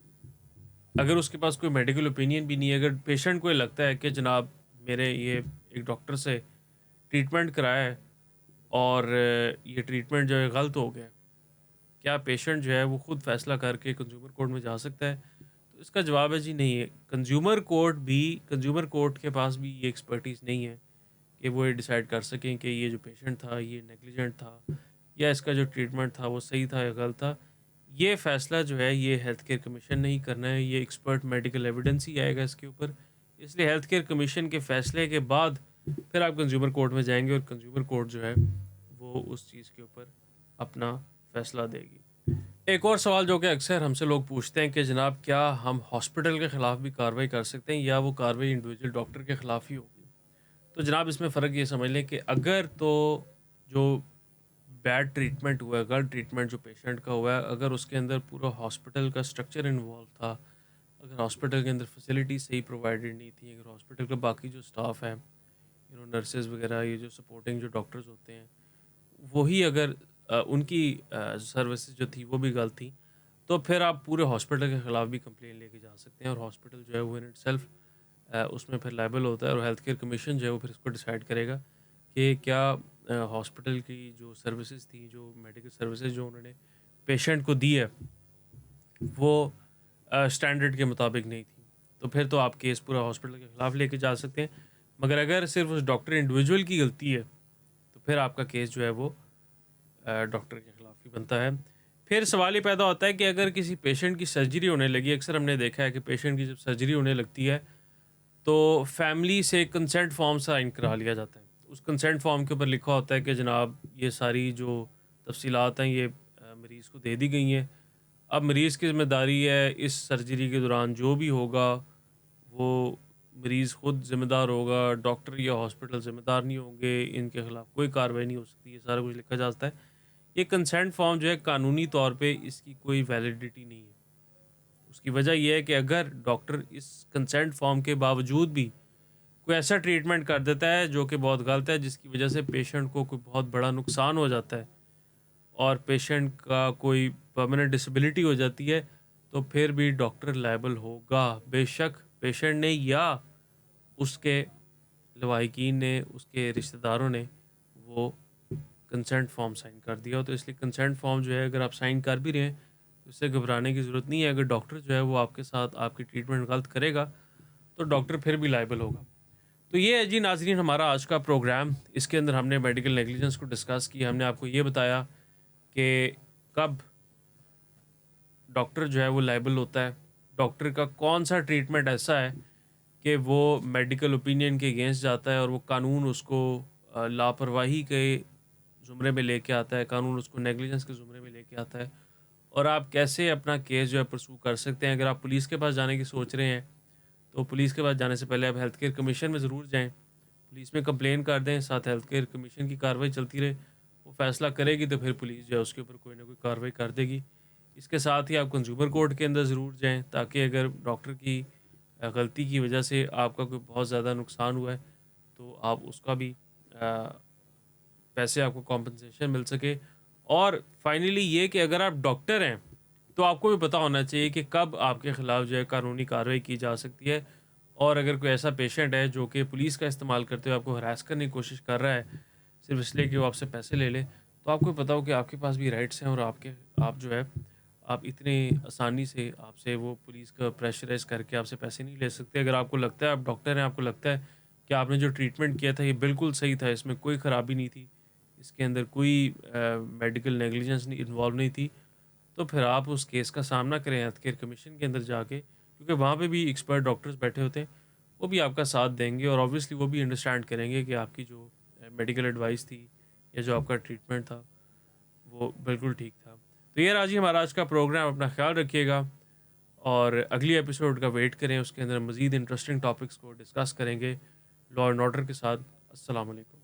[SPEAKER 1] अगर उसके पास कोई मेडिकल ओपिनियन भी नहीं है? अगर पेशेंट को ये लगता है कि जनाब मेरे ये एक डॉक्टर से ट्रीटमेंट कराया है और ये ट्रीटमेंट जो है गलत हो गया, क्या पेशेंट जो है वो खुद फैसला करके कंज्यूमर कोर्ट में जा सकता है? तो इसका जवाब है जी नहीं है। कंज्यूमर कोर्ट के पास भी ये एक्सपर्टीज़ नहीं है कि वो ये डिसाइड कर सकें कि ये जो पेशेंट था ये नेग्लिजेंट था या इसका जो ट्रीटमेंट था वो सही था या गलत था। ये फ़ैसला जो है ये हेल्थ केयर कमीशन ने ही करना है, ये एक्सपर्ट मेडिकल एविडेंस ही आएगा इसके ऊपर। इसलिए हेल्थ केयर कमीशन के फ़ैसले के बाद फिर आप कंज़्यूमर कोर्ट में जाएँगे और कंज़्यूमर कोर्ट जो है वो उस चीज़ के ऊपर अपना फ़ैसला देगी। एक और सवाल जो कि अक्सर हमसे लोग पूछते हैं कि जनाब क्या हम हॉस्पिटल के ख़िलाफ़ भी कार्रवाई कर सकते हैं या वो कार्रवाई इंडिविजुअल डॉक्टर के ख़िलाफ़ ही होगी? तो जनाब इसमें फ़र्क ये समझ लें कि अगर तो जो बैड ट्रीटमेंट हुआ है, गलत ट्रीटमेंट जो पेशेंट का हुआ है, अगर उसके अंदर पूरा हॉस्पिटल का स्ट्रक्चर इन्वॉल्व था, अगर हॉस्पिटल के अंदर फैसिलिटी सही प्रोवाइडेड नहीं थी, अगर हॉस्पिटल का बाकी जो स्टाफ है, नर्सेज़ वगैरह, ये जो सपोर्टिंग जो डॉक्टर्स होते हैं, वही अगर उनकी सर्विसेज जो थी वो भी गलत थी, तो फिर आप पूरे हॉस्पिटल के खिलाफ भी कंप्लेन लेके जा सकते हैं और हॉस्पिटल जो है वो इन इटसेल्फ उसमें फिर लायबल होता है और हेल्थ केयर कमीशन जो है वो फिर इसको डिसाइड करेगा कि क्या हॉस्पिटल की जो सर्विसेज थी, जो मेडिकल सर्विसेज जो उन्होंने पेशेंट को दी है, वो स्टैंडर्ड के मुताबिक नहीं थी। तो फिर तो आप केस पूरा हॉस्पिटल के खिलाफ लेके जा सकते हैं। मगर अगर सिर्फ उस डॉक्टर इंडिविजुअल की गलती है, तो फिर आपका केस जो है वो डॉक्टर के खिलाफ ही बनता है। फिर सवाल ये पैदा होता है कि अगर किसी पेशेंट की सर्जरी होने लगी, अक्सर हमने देखा है कि पेशेंट की जब सर्जरी होने लगती है, तो फैमिली से कंसेंट फॉर्म साइन करा लिया जाता है। उस कंसेंट फॉर्म के ऊपर लिखा होता है कि जनाब ये सारी जो तफ़सीलात हैं ये मरीज़ को दे दी गई हैं। अब मरीज़ की ज़िम्मेदारी है इस सर्जरी के दौरान जो भी होगा वो मरीज़ खुद ज़िम्मेदार होगा, डॉक्टर या हॉस्पिटल ज़िम्मेदार नहीं होंगे, इनके खिलाफ कोई कार्रवाई नहीं हो सकती, ये सारा कुछ लिखा जाता है। ये कंसेंट फॉर्म जो है कानूनी तौर पे इसकी कोई वैलिडिटी नहीं है। उसकी वजह ये है कि अगर डॉक्टर इस कंसेंट फॉर्म के बावजूद भी कोई ऐसा ट्रीटमेंट कर देता है जो कि बहुत गलत है, जिसकी वजह से पेशेंट को कोई बहुत बड़ा नुकसान हो जाता है और पेशेंट का कोई परमानेंट डिसेबिलिटी हो जाती है, तो फिर भी डॉक्टर लायबल होगा। बेशक पेशेंट ने या उसके लवाहिकीन ने, उसके रिश्तेदारों ने वो कंसेंट फॉर्म साइन कर दिया हो। तो इसलिए कंसेंट फॉर्म जो है अगर आप साइन कर भी रहे हैं, तो इससे घबराने की ज़रूरत नहीं है। अगर डॉक्टर जो है वो आपके साथ आपकी ट्रीटमेंट गलत करेगा, तो डॉक्टर फिर भी लायबल होगा। तो ये है जी नाज़रीन हमारा आज का प्रोग्राम। इसके अंदर हमने मेडिकल नेग्लिजेंस को डिस्कस किया। हमने आपको ये बताया कि कब डॉक्टर जो है वो लायबल होता है, डॉक्टर का कौन-सा ट्रीटमेंट ऐसा है कि वो मेडिकल ओपिनियन के अगेंस्ट जाता है और वो कानून उसको लापरवाही के ज़ुमरे में लेके आता है, कानून उसको नेग्लिजेंस के ज़ुमरे में लेके आता है और आप कैसे अपना केस जो है परस्यू कर सकते हैं। अगर आप पुलिस के पास जाने की सोच रहे हैं, तो पुलिस के पास जाने से पहले आप हेल्थ केयर कमीशन में ज़रूर जाएँ। पुलिस में कंप्लेन कर दें, साथ हेल्थ केयर कमीशन की कार्रवाई चलती रहे। वो फ़ैसला करेगी तो फिर पुलिस जो है उसके ऊपर कोई ना कोई कार्रवाई कर देगी। इसके साथ ही आप कंज़्यूमर कोर्ट के अंदर ज़रूर जाएँ ताकि अगर डॉक्टर की गलती की वजह से आपका कोई बहुत ज़्यादा नुकसान हुआ है, तो आप उसका भी पैसे आपको कॉम्पेंसेशन मिल सके। और फाइनली ये कि अगर आप डॉक्टर हैं, तो आपको भी पता होना चाहिए कि कब आपके खिलाफ जो है कानूनी कार्रवाई की जा सकती है। और अगर कोई ऐसा पेशेंट है जो कि पुलिस का इस्तेमाल करते हुए आपको हरास करने की कोशिश कर रहा है, सिर्फ़ इसलिए कि वो आपसे पैसे ले ले, तो आपको पता हो कि आपके पास भी राइट्स हैं और आप जो है, आप इतनी आसानी से आपसे वो पुलिस का प्रेशराइज़ करके आपसे पैसे नहीं ले सकते। अगर आपको लगता है आप डॉक्टर हैं, आपको लगता है कि आपने जो ट्रीटमेंट किया था ये बिल्कुल सही था, इसमें कोई ख़राबी नहीं थी, इसके अंदर कोई मेडिकल नेग्लिजेंस नहीं इन्वॉल्व नहीं थी, तो फिर आप उस केस का सामना करें हेल्थ केयर कमीशन के अंदर जाके, क्योंकि वहाँ पे भी एक्सपर्ट डॉक्टर्स बैठे होते हैं, वो भी आपका साथ देंगे और ऑब्वियसली वो भी अंडरस्टैंड करेंगे कि आपकी जो मेडिकल एडवाइस थी या जो आपका ट्रीटमेंट था, वो बिल्कुल ठीक था। तो ये रहा जी हमारा आज का प्रोग्राम। अपना ख्याल रखिएगा और अगली एपिसोड का वेट करें, उसके अंदर मज़ीद इंटरेस्टिंग टॉपिक्स को डिस्कस करेंगे लॉ एंड ऑर्डर के साथ। अस्सलाम वालेकुम।